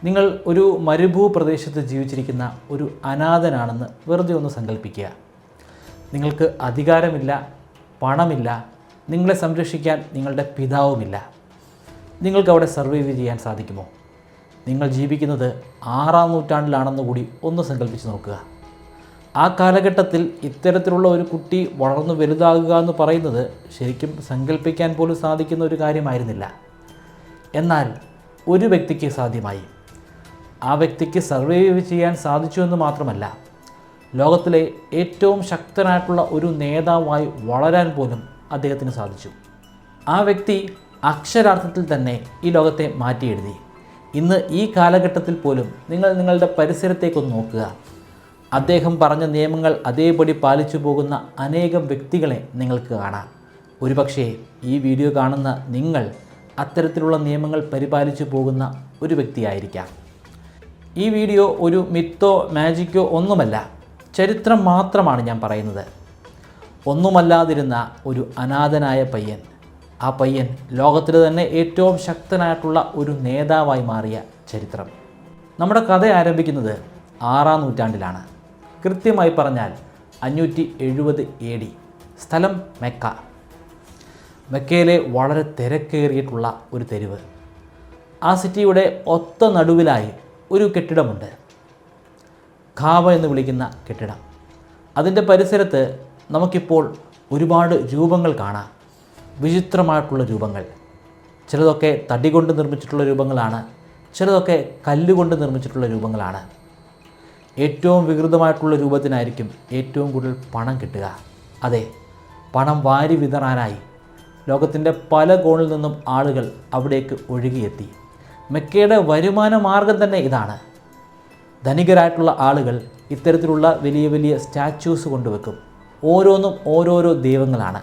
നിങ്ങൾ ഒരു മരുഭൂപ്രദേശത്ത് ജീവിച്ചിരിക്കുന്ന ഒരു അനാഥനാണെന്ന് വെറുതെ ഒന്ന് സങ്കല്പിക്കുക. നിങ്ങൾക്ക് അധികാരമില്ല, പണമില്ല, നിങ്ങളെ സംരക്ഷിക്കാൻ നിങ്ങളുടെ പിതാവുമില്ല. നിങ്ങൾക്ക് അവിടെ സർവൈവ് ചെയ്യാൻ സാധിക്കുമോ? നിങ്ങൾ ജീവിക്കുന്നത് 6-ാം നൂറ്റാണ്ടിലാണെന്ന് കൂടി ഒന്ന് സങ്കല്പിച്ച് നോക്കുക. ആ കാലഘട്ടത്തിൽ ഇത്തരത്തിലുള്ള ഒരു കുട്ടി വളർന്നു വലുതാകുക എന്ന് പറയുന്നത് ശരിക്കും സങ്കല്പിക്കാൻ പോലും സാധിക്കുന്ന ഒരു കാര്യമായിരുന്നില്ല. എന്നാൽ ഒരു വ്യക്തിക്ക് സാധ്യമായി. ആ വ്യക്തിക്ക് സർവൈവ് ചെയ്യാൻ സാധിച്ചു എന്ന് മാത്രമല്ല, ലോകത്തിലെ ഏറ്റവും ശക്തനായിട്ടുള്ള ഒരു നേതാവായി വളരാൻ പോലും അദ്ദേഹത്തിന് സാധിച്ചു. ആ വ്യക്തി അക്ഷരാർത്ഥത്തിൽ തന്നെ ഈ ലോകത്തെ മാറ്റിയെഴുതി. ഇന്ന് ഈ കാലഘട്ടത്തിൽ പോലും നിങ്ങൾ നിങ്ങളുടെ പരിസരത്തേക്കൊന്ന് നോക്കുക. അദ്ദേഹം പറഞ്ഞ നിയമങ്ങൾ അതേപടി പാലിച്ചു പോകുന്ന അനേകം വ്യക്തികളെ നിങ്ങൾക്ക് കാണാം. ഒരുപക്ഷേ ഈ വീഡിയോ കാണുന്ന നിങ്ങൾ അത്തരത്തിലുള്ള നിയമങ്ങൾ പരിപാലിച്ചു പോകുന്ന ഒരു വ്യക്തിയായിരിക്കാം. ഈ വീഡിയോ ഒരു മിത്തോ മാജിക്കോ ഒന്നുമല്ല, ചരിത്രം മാത്രമാണ് ഞാൻ പറയുന്നത്. ഒന്നുമല്ലാതിരുന്ന ഒരു അനാഥനായ പയ്യൻ, ആ പയ്യൻ ലോകത്തിലെ തന്നെ ഏറ്റവും ശക്തനായിട്ടുള്ള ഒരു നേതാവായി മാറിയ ചരിത്രം. നമ്മുടെ കഥ ആരംഭിക്കുന്നത് 6-ാം നൂറ്റാണ്ടിലാണ്. കൃത്യമായി പറഞ്ഞാൽ 570 AD. സ്ഥലം മെക്ക. മെക്കയിലെ വളരെ തിരക്കേറിയിട്ടുള്ള ഒരു തെരുവ്. ആ സിറ്റിയുടെ ഒത്ത നടുവിലായി ഒരു കെട്ടിടമുണ്ട്, ഖാബ എന്ന് വിളിക്കുന്ന കെട്ടിടം. അതിൻ്റെ പരിസരത്ത് നമുക്കിപ്പോൾ ഒരുപാട് രൂപങ്ങൾ കാണാം, വിചിത്രമായിട്ടുള്ള രൂപങ്ങൾ. ചിലതൊക്കെ തടി കൊണ്ട് നിർമ്മിച്ചിട്ടുള്ള രൂപങ്ങളാണ്, ചിലതൊക്കെ കല്ലുകൊണ്ട് നിർമ്മിച്ചിട്ടുള്ള രൂപങ്ങളാണ്. ഏറ്റവും വികൃതമായിട്ടുള്ള രൂപത്തിനായിരിക്കും ഏറ്റവും കൂടുതൽ പണം കിട്ടുക. അതെ, പണം വാരി വിതറാനായി ലോകത്തിൻ്റെ പല കോണിൽ നിന്നും ആളുകൾ അവിടേക്ക് ഒഴുകിയെത്തി. മെക്കയുടെ വരുമാന മാർഗം തന്നെ ഇതാണ്. ധനികരായിട്ടുള്ള ആളുകൾ ഇത്തരത്തിലുള്ള വലിയ വലിയ സ്റ്റാച്യൂസ് കൊണ്ടുവെക്കും. ഓരോന്നും ഓരോരോ ദൈവങ്ങളാണ്.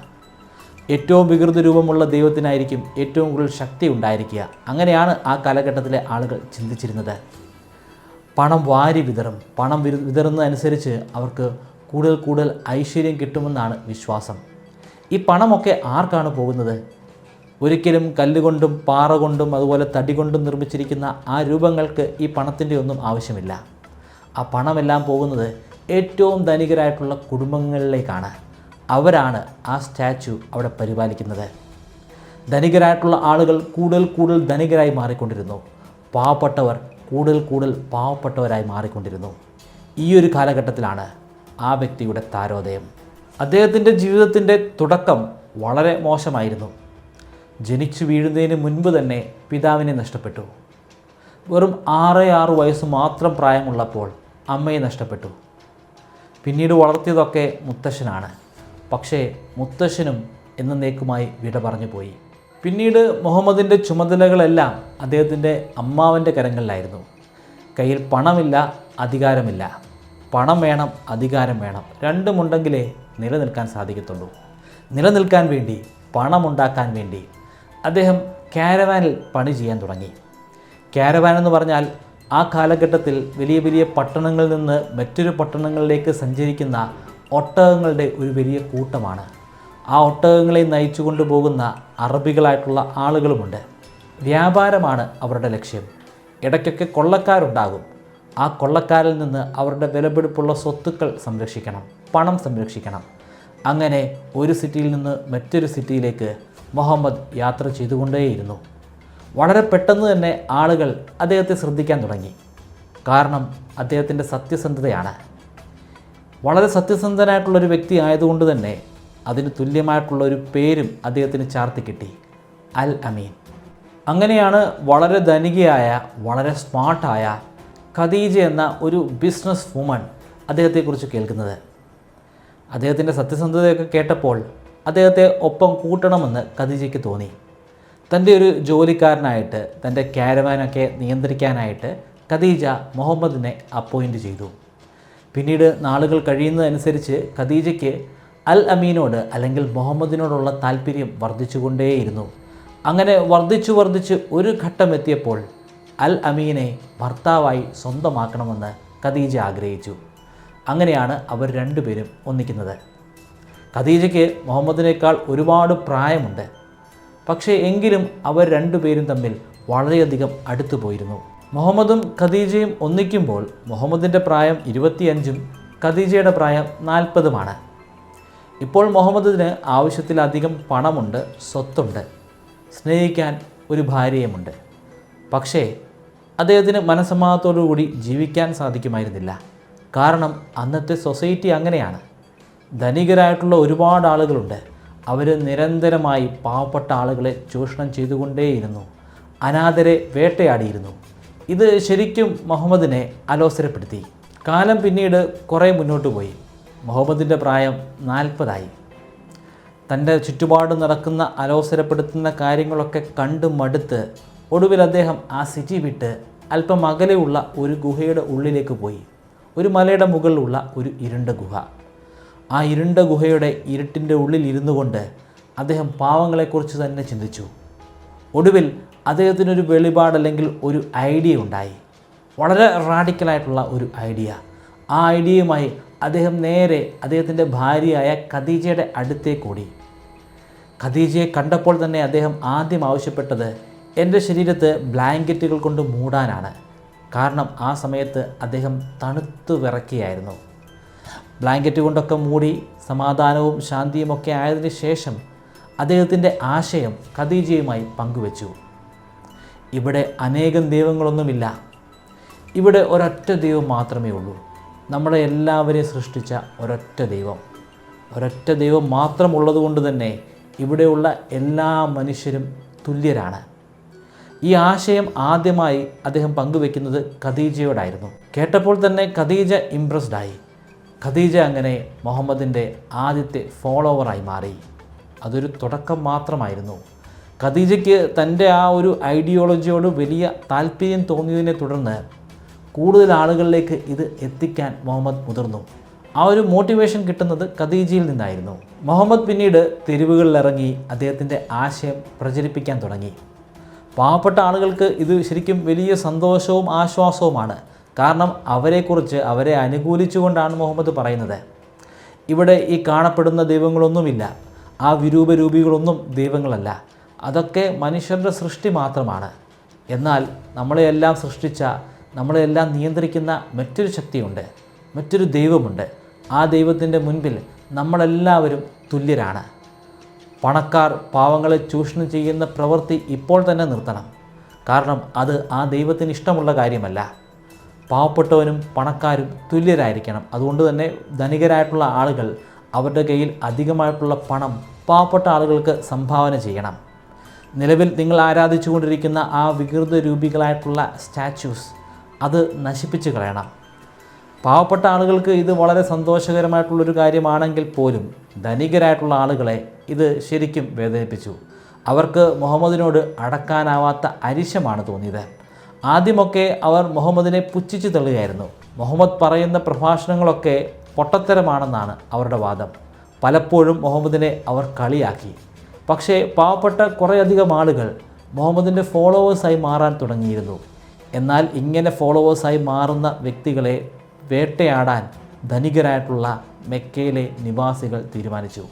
ഏറ്റവും വികൃത രൂപമുള്ള ദൈവത്തിനായിരിക്കും ഏറ്റവും കൂടുതൽ ശക്തി ഉണ്ടായിരിക്കുക. അങ്ങനെയാണ് ആ കാലഘട്ടത്തിലെ ആളുകൾ ചിന്തിച്ചിരുന്നത്. പണം വാരി വിതറും. പണം വിതറുന്നതനുസരിച്ച് അവർക്ക് കൂടുതൽ കൂടുതൽ ഐശ്വര്യം കിട്ടുമെന്നാണ് വിശ്വാസം. ഈ പണമൊക്കെ ആർക്കാണ് പോകുന്നത്? ഒരിക്കലും കല്ലുകൊണ്ടും പാറ കൊണ്ടും അതുപോലെ തടി കൊണ്ടും നിർമ്മിച്ചിരിക്കുന്ന ആ രൂപങ്ങൾക്ക് ഈ പണത്തിൻ്റെ ഒന്നും ആവശ്യമില്ല. ആ പണമെല്ലാം പോകുന്നത് ഏറ്റവും ധനികരായിട്ടുള്ള കുടുംബങ്ങളിലേക്കാണ്. അവരാണ് ആ സ്റ്റാച്യു അവിടെ പരിപാലിക്കുന്നത്. ധനികരായിട്ടുള്ള ആളുകൾ കൂടുതൽ കൂടുതൽ ധനികരായി മാറിക്കൊണ്ടിരുന്നു. പാവപ്പെട്ടവർ കൂടുതൽ കൂടുതൽ പാവപ്പെട്ടവരായി മാറിക്കൊണ്ടിരുന്നു. ഈ ഒരു കാലഘട്ടത്തിലാണ് ആ വ്യക്തിയുടെ താരോദയം. അദ്ദേഹത്തിൻ്റെ ജീവിതത്തിൻ്റെ തുടക്കം വളരെ മോശമായിരുന്നു. ജനിച്ചു വീഴുന്നതിന് മുൻപ് തന്നെ പിതാവിനെ നഷ്ടപ്പെട്ടു. വെറും 6 വയസ്സ് മാത്രം പ്രായമുള്ളപ്പോൾ അമ്മയെ നഷ്ടപ്പെട്ടു. പിന്നീട് വളർത്തിയതൊക്കെ മുത്തശ്ശനാണ്. പക്ഷേ മുത്തശ്ശനും എന്നേക്കുമായി വിട പറഞ്ഞു പോയി. പിന്നീട് മുഹമ്മദിൻ്റെ ചുമതലകളെല്ലാം അദ്ദേഹത്തിൻ്റെ അമ്മാവൻ്റെ കരങ്ങളിലായിരുന്നു. കയ്യിൽ പണമില്ല, അധികാരമില്ല. പണം വേണം, അധികാരം വേണം. രണ്ടുമുണ്ടെങ്കിലേ നിലനിൽക്കാൻ സാധിക്കത്തുള്ളൂ. നിലനിൽക്കാൻ വേണ്ടി, പണമുണ്ടാക്കാൻ വേണ്ടി അദ്ദേഹം കാരവാനിൽ പണി ചെയ്യാൻ തുടങ്ങി. കാരവാൻ എന്ന് പറഞ്ഞാൽ ആ കാലഘട്ടത്തിൽ വലിയ വലിയ പട്ടണങ്ങളിൽ നിന്ന് മറ്റൊരു പട്ടണങ്ങളിലേക്ക് സഞ്ചരിക്കുന്ന ഒട്ടകങ്ങളുടെ ഒരു വലിയ കൂട്ടമാണ്. ആ ഒട്ടകങ്ങളെ നയിച്ചു കൊണ്ടുപോകുന്ന അറബികളായിട്ടുള്ള ആളുകളുമുണ്ട്. വ്യാപാരമാണ് അവരുടെ ലക്ഷ്യം. ഇടയ്ക്കൊക്കെ കൊള്ളക്കാരുണ്ടാകും. ആ കൊള്ളക്കാരിൽ നിന്ന് അവരുടെ വിലപിടിപ്പുള്ള സ്വത്തുക്കൾ സംരക്ഷിക്കണം, പണം സംരക്ഷിക്കണം. അങ്ങനെ ഒരു സിറ്റിയിൽ നിന്ന് മറ്റൊരു സിറ്റിയിലേക്ക് മുഹമ്മദ് യാത്ര ചെയ്തുകൊണ്ടേയിരുന്നു. വളരെ പെട്ടെന്ന് തന്നെ ആളുകൾ അദ്ദേഹത്തെ ശ്രദ്ധിക്കാൻ തുടങ്ങി. കാരണം അദ്ദേഹത്തിൻ്റെ സത്യസന്ധതയാണ്. വളരെ സത്യസന്ധനായിട്ടുള്ളൊരു വ്യക്തി ആയതുകൊണ്ട് തന്നെ അതിന് തുല്യമായിട്ടുള്ള ഒരു പേരും അദ്ദേഹത്തിന് ചാർത്തി കിട്ടി, അൽ അമീൻ. അങ്ങനെയാണ് വളരെ ധനികയായ, വളരെ സ്മാർട്ടായ ഖദീജ എന്ന ഒരു ബിസിനസ് വുമൺ അദ്ദേഹത്തെക്കുറിച്ച് കേൾക്കുന്നത്. അദ്ദേഹത്തിൻ്റെ സത്യസന്ധതയൊക്കെ കേട്ടപ്പോൾ അദ്ദേഹത്തെ ഒപ്പം കൂട്ടണമെന്ന് ഖദീജയ്ക്ക് തോന്നി. തൻ്റെ ഒരു ജോലിക്കാരനായിട്ട്, തൻ്റെ കാരവാനൊക്കെ നിയന്ത്രിക്കാനായിട്ട് ഖദീജ മുഹമ്മദിനെ അപ്പോയിൻ്റ് ചെയ്തു. പിന്നീട് നാളുകൾ കഴിയുന്നതനുസരിച്ച് ഖദീജയ്ക്ക് അൽ അമീനോട് അല്ലെങ്കിൽ മുഹമ്മദിനോടുള്ള താല്പര്യം വർദ്ധിച്ചുകൊണ്ടേയിരുന്നു. അങ്ങനെ വർദ്ധിച്ച് ഒരു ഘട്ടം എത്തിയപ്പോൾ അൽ അമീനെ ഭർത്താവായി സ്വന്തമാക്കണമെന്ന് ഖദീജ ആഗ്രഹിച്ചു. അങ്ങനെയാണ് അവർ രണ്ടുപേരും ഒന്നിക്കുന്നത്. ഖദീജയ്ക്ക് മുഹമ്മദിനേക്കാൾ ഒരുപാട് പ്രായമുണ്ട്. പക്ഷേ എങ്കിലും അവർ രണ്ടുപേരും തമ്മിൽ വളരെയധികം അടുത്തു പോയിരുന്നു. മുഹമ്മദും ഖദീജയും ഒന്നിക്കുമ്പോൾ മുഹമ്മദിൻ്റെ പ്രായം 25-ഉം ഖദീജയുടെ പ്രായം 40-ഉമാണ്. ഇപ്പോൾ മുഹമ്മദിന് ആവശ്യത്തിലധികം പണമുണ്ട്, സ്വത്തുണ്ട്, സ്നേഹിക്കാൻ ഒരു ഭാര്യയുമുണ്ട്. പക്ഷേ അദ്ദേഹത്തിന് മനസ്സമാധാനത്തോടുകൂടി ജീവിക്കാൻ സാധിക്കുമായിരുന്നില്ല. കാരണം അന്നത്തെ സൊസൈറ്റി അങ്ങനെയാണ്. ധനികരായിട്ടുള്ള ഒരുപാട് ആളുകളുണ്ട്. അവർ നിരന്തരമായി പാവപ്പെട്ട ആളുകളെ ചൂഷണം ചെയ്തുകൊണ്ടേയിരുന്നു, അനാഥരെ വേട്ടയാടിയിരുന്നു. ഇത് ശരിക്കും മുഹമ്മദിനെ അലോസരപ്പെടുത്തി. കാലം പിന്നീട് കുറേ മുന്നോട്ട് പോയി. മുഹമ്മദിൻ്റെ പ്രായം 40-ആയി. തൻ്റെ ചുറ്റുപാട് നടക്കുന്ന അലോസരപ്പെടുത്തുന്ന കാര്യങ്ങളൊക്കെ കണ്ടു മടുത്ത് ഒടുവിൽ അദ്ദേഹം ആ സിറ്റി വിട്ട് അല്പം അകലെയുള്ള ഒരു ഗുഹയുടെ ഉള്ളിലേക്ക് പോയി. ഒരു മലയുടെ മുകളിലുള്ള ഒരു ഇരുണ്ട ഗുഹ. ആ ഇരുണ്ട ഗുഹയുടെ ഇരുട്ടിൻ്റെ ഉള്ളിൽ ഇരുന്നു കൊണ്ട് അദ്ദേഹം പാവങ്ങളെക്കുറിച്ച് തന്നെ ചിന്തിച്ചു. ഒടുവിൽ അദ്ദേഹത്തിനൊരു വെളിപാട് അല്ലെങ്കിൽ ഒരു ഐഡിയ ഉണ്ടായി. വളരെ റാഡിക്കലായിട്ടുള്ള ഒരു ഐഡിയ. ആ ഐഡിയയുമായി അദ്ദേഹം നേരെ അദ്ദേഹത്തിൻ്റെ ഭാര്യയായ ഖദീജയുടെ അടുത്തേക്കൂടി. ഖദീജയെ കണ്ടപ്പോൾ തന്നെ അദ്ദേഹം ആദ്യം ആവശ്യപ്പെട്ടത് എൻ്റെ ശരീരത്ത് ബ്ലാങ്കറ്റുകൾ കൊണ്ട് മൂടാനാണ്. കാരണം ആ സമയത്ത് അദ്ദേഹം തണുത്തു വിറയ്ക്കുകയായിരുന്നു. ബ്ലാങ്കറ്റ് കൊണ്ടൊക്കെ മൂടി സമാധാനവും ശാന്തിയുമൊക്കെ ആയതിനു ശേഷം അദ്ദേഹത്തിൻ്റെ ആശയം ഖദീജയുമായി പങ്കുവച്ചു. ഇവിടെ അനേകം ദൈവങ്ങളൊന്നുമില്ല. ഇവിടെ ഒരൊറ്റ ദൈവം മാത്രമേ ഉള്ളൂ. നമ്മളെ എല്ലാവരെയും സൃഷ്ടിച്ച ഒരൊറ്റ ദൈവം മാത്രമുള്ളതുകൊണ്ട് തന്നെ ഇവിടെയുള്ള എല്ലാ മനുഷ്യരും തുല്യരാണ്. ഈ ആശയം ആദ്യമായി അദ്ദേഹം പങ്കുവെക്കുന്നത് ഖദീജയോടായിരുന്നു. കേട്ടപ്പോൾ തന്നെ ഖദീജ ഇംപ്രസ്ഡായി. ഖദീജ അങ്ങനെ മുഹമ്മദിൻ്റെ ആദ്യത്തെ ഫോളോവറായി മാറി. അതൊരു തുടക്കം മാത്രമായിരുന്നു. ഖദീജയ്ക്ക് തൻ്റെ ആ ഒരു ഐഡിയോളജിയോട് വലിയ താല്പര്യം തോന്നിയതിനെ തുടർന്ന് കൂടുതൽ ആളുകളിലേക്ക് ഇത് എത്തിക്കാൻ മുഹമ്മദ് മുതിർന്നു. ആ ഒരു മോട്ടിവേഷൻ കിട്ടുന്നത് ഖദീജയിൽ നിന്നായിരുന്നു. മുഹമ്മദ് പിന്നീട് തെരുവുകളിലിറങ്ങി അദ്ദേഹത്തിൻ്റെ ആശയം പ്രചരിപ്പിക്കാൻ തുടങ്ങി. പാവപ്പെട്ട ആളുകൾക്ക് ഇത് ശരിക്കും വലിയ സന്തോഷവും ആശ്വാസവുമാണ്. കാരണം അവരെ അനുകൂലിച്ചുകൊണ്ടാണ് മുഹമ്മദ് പറയുന്നത്. ഇവിടെ ഈ കാണപ്പെടുന്ന ദൈവങ്ങളൊന്നുമില്ല, ആ വിരൂപരൂപികളൊന്നും ദൈവങ്ങളല്ല, അതൊക്കെ മനുഷ്യരുടെ സൃഷ്ടി മാത്രമാണ്. എന്നാൽ നമ്മളെയെല്ലാം സൃഷ്ടിച്ച, നമ്മളെല്ലാം നിയന്ത്രിക്കുന്ന മറ്റൊരു ശക്തിയുണ്ട്, മറ്റൊരു ദൈവമുണ്ട്. ആ ദൈവത്തിൻ്റെ മുൻപിൽ നമ്മളെല്ലാവരും തുല്യരാണ്. പണക്കാർ പാവങ്ങളെ ചൂഷണം ചെയ്യുന്ന പ്രവൃത്തി ഇപ്പോൾ തന്നെ നിർത്തണം. കാരണം അത് ആ ദൈവത്തിന് ഇഷ്ടമുള്ള കാര്യമല്ല. പാവപ്പെട്ടവനും പണക്കാരും തുല്യരായിരിക്കണം. അതുകൊണ്ട് തന്നെ ധനികരായിട്ടുള്ള ആളുകൾ അവരുടെ കയ്യിൽ അധികമായിട്ടുള്ള പണം പാവപ്പെട്ട ആളുകൾക്ക് സംഭാവന ചെയ്യണം. നിലവിൽ നിങ്ങൾ ആരാധിച്ചുകൊണ്ടിരിക്കുന്ന ആ വികൃത രൂപികളായിട്ടുള്ള സ്റ്റാച്യൂസ് അത് നശിപ്പിച്ച് കളയണം. പാവപ്പെട്ട ആളുകൾക്ക് ഇത് വളരെ സന്തോഷകരമായിട്ടുള്ളൊരു കാര്യമാണെങ്കിൽ പോലും ധനികരായിട്ടുള്ള ആളുകളെ ഇത് ശരിക്കും വേദനിപ്പിച്ചു. അവർക്ക് മുഹമ്മദിനോട് അടക്കാനാവാത്ത അരിശമാണ് തോന്നിയത്. ആദ്യമൊക്കെ അവർ മുഹമ്മദിനെ പുച്ഛിച്ച് തള്ളുകയായിരുന്നു. മുഹമ്മദ് പറയുന്ന പ്രഭാഷണങ്ങളൊക്കെ പൊട്ടത്തരമാണെന്നാണ് അവരുടെ വാദം. പലപ്പോഴും മുഹമ്മദിനെ അവർ കളിയാക്കി. പക്ഷേ പാവപ്പെട്ട കുറേയധികം ആളുകൾ മുഹമ്മദിൻ്റെ ഫോളോവേഴ്സായി മാറാൻ തുടങ്ങിയിരുന്നു. എന്നാൽ ഇങ്ങനെ ഫോളോവേഴ്സായി മാറുന്ന വ്യക്തികളെ വേട്ടയാടാൻ ധനികരായിട്ടുള്ള മെക്കയിലെ നിവാസികൾ തീരുമാനിച്ചു.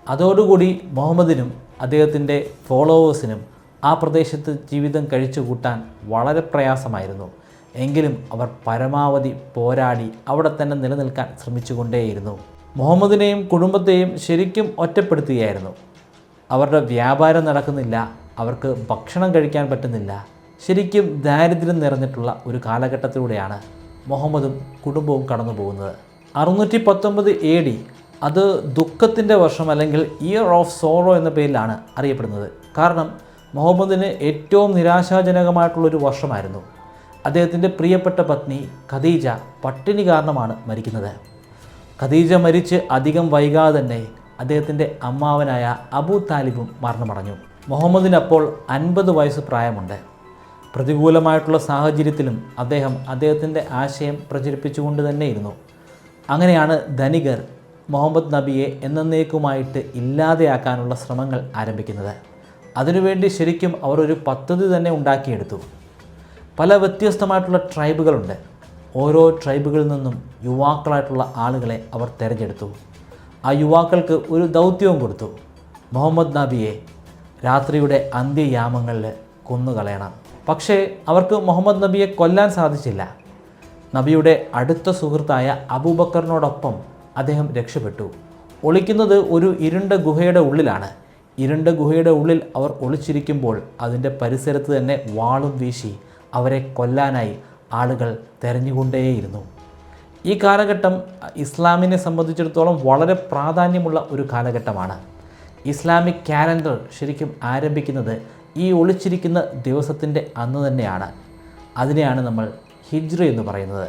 അതോടുകൂടി മുഹമ്മദിനും അദ്ദേഹത്തിൻ്റെ ഫോളോവേഴ്സിനും ആ പ്രദേശത്ത് ജീവിതം കഴിച്ചു കൂട്ടാൻ വളരെ പ്രയാസമായിരുന്നു. എങ്കിലും അവർ പരമാവധി പോരാടി അവിടെ തന്നെ നിലനിൽക്കാൻ ശ്രമിച്ചുകൊണ്ടേയിരുന്നു. മുഹമ്മദിനെയും കുടുംബത്തെയും ശരിക്കും ഒറ്റപ്പെടുത്തുകയായിരുന്നു. അവരുടെ വ്യാപാരം നടക്കുന്നില്ല, അവർക്ക് ഭക്ഷണം കഴിക്കാൻ പറ്റുന്നില്ല. ശരിക്കും ദാരിദ്ര്യം നിറഞ്ഞിട്ടുള്ള ഒരു കാലഘട്ടത്തിലൂടെയാണ് മുഹമ്മദും കുടുംബവും കടന്നു പോകുന്നത്. 619 AD അത് ദുഃഖത്തിൻ്റെ വർഷം അല്ലെങ്കിൽ ഇയർ ഓഫ് സോറോ എന്ന പേരിലാണ് അറിയപ്പെടുന്നത്. കാരണം മുഹമ്മദിന് ഏറ്റവും നിരാശാജനകമായിട്ടുള്ളൊരു വർഷമായിരുന്നു. അദ്ദേഹത്തിൻ്റെ പ്രിയപ്പെട്ട പത്നി ഖദീജ പട്ടിണി കാരണമാണ് മരിക്കുന്നത്. ഖദീജ മരിച്ച് അധികം വൈകാതെ തന്നെ അദ്ദേഹത്തിൻ്റെ അമ്മാവനായ അബൂ താലിബും മരണമടഞ്ഞു. മുഹമ്മദിനപ്പോൾ 50 വയസ്സ് പ്രായമുണ്ട്. പ്രതികൂലമായിട്ടുള്ള സാഹചര്യത്തിലും അദ്ദേഹത്തിൻ്റെ ആശയം പ്രചരിപ്പിച്ചുകൊണ്ട് തന്നെയിരുന്നു. അങ്ങനെയാണ് ധനികർ മുഹമ്മദ് നബിയെ എന്നേക്കുമായിട്ട് ഇല്ലാതെയാക്കാനുള്ള ശ്രമങ്ങൾ ആരംഭിക്കുന്നത്. അതിനുവേണ്ടി ശരിക്കും അവർ ഒരു പദ്ധതി തന്നെ ഉണ്ടാക്കിയെടുത്തു. പല വ്യത്യസ്തമായിട്ടുള്ള ട്രൈബുകളുണ്ട്. ഓരോ ട്രൈബുകളിൽ നിന്നും യുവാക്കളായിട്ടുള്ള ആളുകളെ അവർ തിരഞ്ഞെടുത്തു. ആ യുവാക്കൾക്ക് ഒരു ദൗത്യവും കൊടുത്തു. മുഹമ്മദ് നബിയെ രാത്രിയുടെ അന്ത്യയാമങ്ങളിൽ കൊന്നുകളയണം. പക്ഷേ അവർക്ക് മുഹമ്മദ് നബിയെ കൊല്ലാൻ സാധിച്ചില്ല. നബിയുടെ അടുത്ത സുഹൃത്തായ അബൂബക്കറിനോടൊപ്പം അദ്ദേഹം രക്ഷപ്പെട്ടു. ഒളിക്കുന്നത് ഒരു ഇരുണ്ട ഗുഹയുടെ ഉള്ളിലാണ്. ഇരുണ്ട ഗുഹയുടെ ഉള്ളിൽ അവർ ഒളിച്ചിരിക്കുമ്പോൾ അതിൻ്റെ പരിസരത്ത് തന്നെ വാളും വീശി അവരെ കൊല്ലാനായി ആളുകൾ തെരഞ്ഞുകൊണ്ടേയിരുന്നു. ഈ കാലഘട്ടം ഇസ്ലാമിനെ സംബന്ധിച്ചിടത്തോളം വളരെ പ്രാധാന്യമുള്ള ഒരു കാലഘട്ടമാണ്. ഇസ്ലാമിക് കാലണ്ടർ ശരിക്കും ആരംഭിക്കുന്നത് ഈ ഒളിച്ചിരിക്കുന്ന ദിവസത്തിൻ്റെ അന്ന് തന്നെയാണ്. അതിനെയാണ് നമ്മൾ ഹിജ്റ എന്ന് പറയുന്നത്.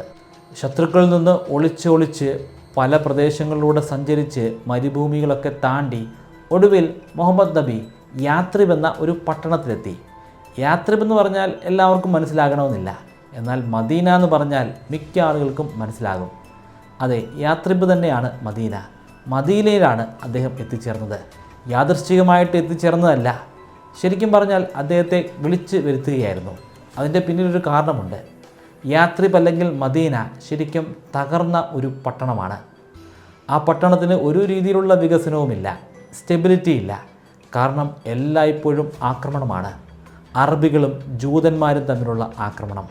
ശത്രുക്കളിൽ നിന്ന് ഒളിച്ച് പല പ്രദേശങ്ങളിലൂടെ സഞ്ചരിച്ച് മരുഭൂമികളൊക്കെ താണ്ടി ഒടുവിൽ മുഹമ്മദ് നബി യാത്രിബ് എന്ന ഒരു പട്ടണത്തിലെത്തി. യാത്രിബ് എന്ന് പറഞ്ഞാൽ എല്ലാവർക്കും മനസ്സിലാകണമെന്നില്ല, എന്നാൽ മദീന എന്ന് പറഞ്ഞാൽ മിക്ക ആളുകൾക്കും മനസ്സിലാകും. അതെ, യാത്രിബ് തന്നെയാണ് മദീന. മദീനയിലാണ് അദ്ദേഹം എത്തിച്ചേർന്നത്. യാദൃശ്ചികമായിട്ട് എത്തിച്ചേർന്നതല്ല, ശരിക്കും പറഞ്ഞാൽ അദ്ദേഹത്തെ വിളിച്ച് വരുത്തുകയായിരുന്നു. അതിൻ്റെ പിന്നിലൊരു കാരണമുണ്ട്. യാത്രിബ് അല്ലെങ്കിൽ മദീന ശരിക്കും തകർന്ന ഒരു പട്ടണമാണ്. ആ പട്ടണത്തിന് ഒരു രീതിയിലുള്ള വികസനവുമില്ല, സ്റ്റെബിലിറ്റി ഇല്ല. കാരണം എല്ലായ്പ്പോഴും ആക്രമണമാണ്. അറബികളും ജൂതന്മാരും തമ്മിലുള്ള ആക്രമണം.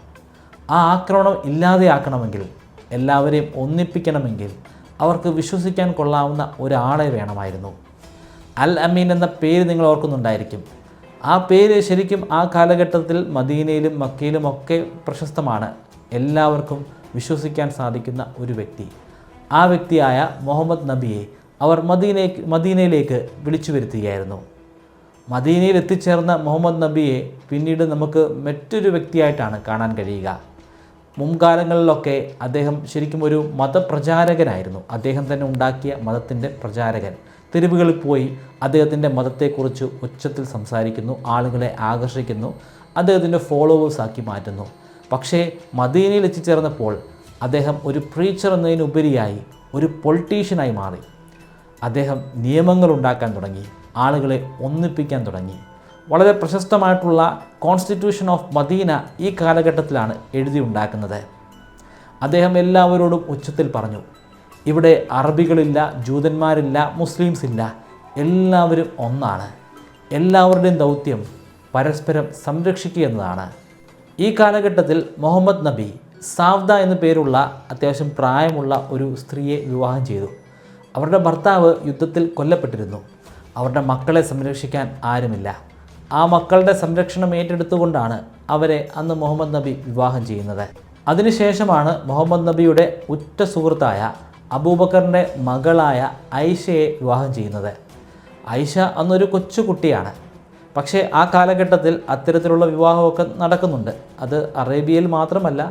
ആ ആക്രമണം ഇല്ലാതെയാക്കണമെങ്കിൽ, എല്ലാവരെയും ഒന്നിപ്പിക്കണമെങ്കിൽ അവർക്ക് വിശ്വസിക്കാൻ കൊള്ളാവുന്ന ഒരാളെ വേണമായിരുന്നു. അൽ അമീൻ എന്ന പേര് നിങ്ങൾ ഓർക്കുന്നുണ്ടായിരിക്കും. ആ പേര് ശരിക്കും ആ കാലഘട്ടത്തിൽ മദീനയിലും മക്കയിലുമൊക്കെ പ്രശസ്തമാണ്. എല്ലാവർക്കും വിശ്വസിക്കാൻ സാധിക്കുന്ന ഒരു വ്യക്തി. ആ വ്യക്തിയായ മുഹമ്മദ് നബിയെ അവർ മദീനയിലേക്ക് വിളിച്ചു വരുത്തുകയായിരുന്നു. മദീനയിൽ എത്തിച്ചേർന്ന മുഹമ്മദ് നബിയെ പിന്നീട് നമുക്ക് മറ്റൊരു വ്യക്തിയായിട്ടാണ് കാണാൻ കഴിയുക. മുൻകാലങ്ങളിലൊക്കെ അദ്ദേഹം ശരിക്കും ഒരു മതപ്രചാരകനായിരുന്നു. അദ്ദേഹം തന്നെ ഉണ്ടാക്കിയ മതത്തിൻ്റെ പ്രചാരകൻ. തെരുവുകളിൽ പോയി അദ്ദേഹത്തിൻ്റെ മതത്തെക്കുറിച്ച് ഉച്ചത്തിൽ സംസാരിക്കുന്നു, ആളുകളെ ആകർഷിക്കുന്നു, അദ്ദേഹത്തിൻ്റെ ഫോളോവേഴ്സാക്കി മാറ്റുന്നു. പക്ഷേ മദീനയിൽ എത്തിച്ചേർന്നപ്പോൾ അദ്ദേഹം ഒരു പ്രീച്ചർ എന്നതിനുപരിയായി ഒരു പൊളിറ്റീഷ്യനായി മാറി. അദ്ദേഹം നിയമങ്ങൾ ഉണ്ടാക്കാൻ തുടങ്ങി, ആളുകളെ ഒന്നിപ്പിക്കാൻ തുടങ്ങി. വളരെ പ്രശസ്തമായിട്ടുള്ള കോൺസ്റ്റിറ്റ്യൂഷൻ ഓഫ് മദീന ഈ കാലഘട്ടത്തിലാണ് എഴുതിയുണ്ടാക്കുന്നത്. അദ്ദേഹം എല്ലാവരോടും ഉച്ചത്തിൽ പറഞ്ഞു, ഇവിടെ അറബികളില്ല, ജൂതന്മാരില്ല, മുസ്ലിംസ് ഇല്ല, എല്ലാവരും ഒന്നാണ്. എല്ലാവരുടെയും ദൗത്യം പരസ്പരം സംരക്ഷിക്കുക എന്നതാണ്. ഈ കാലഘട്ടത്തിൽ മുഹമ്മദ് നബി സാവ്ദ എന്നു പേരുള്ള അത്യാവശ്യം പ്രായമുള്ള ഒരു സ്ത്രീയെ വിവാഹം ചെയ്തു. അവരുടെ ഭർത്താവ് യുദ്ധത്തിൽ കൊല്ലപ്പെട്ടിരുന്നു. അവരുടെ മക്കളെ സംരക്ഷിക്കാൻ ആരുമില്ല. ആ മക്കളുടെ സംരക്ഷണം ഏറ്റെടുത്തുകൊണ്ടാണ് അവരെ അന്ന് മുഹമ്മദ് നബി വിവാഹം ചെയ്യുന്നത്. അതിനുശേഷമാണ് മുഹമ്മദ് നബിയുടെ ഉറ്റ സുഹൃത്തായ അബൂബക്കറിൻ്റെ മകളായ ഐഷയെ വിവാഹം ചെയ്യുന്നത്. ഐഷ അന്നൊരു കൊച്ചുകുട്ടിയാണ്. പക്ഷേ ആ കാലഘട്ടത്തിൽ അത്തരത്തിലുള്ള വിവാഹമൊക്കെ നടക്കുന്നുണ്ട്. അത് അറേബ്യയിൽ മാത്രമല്ല,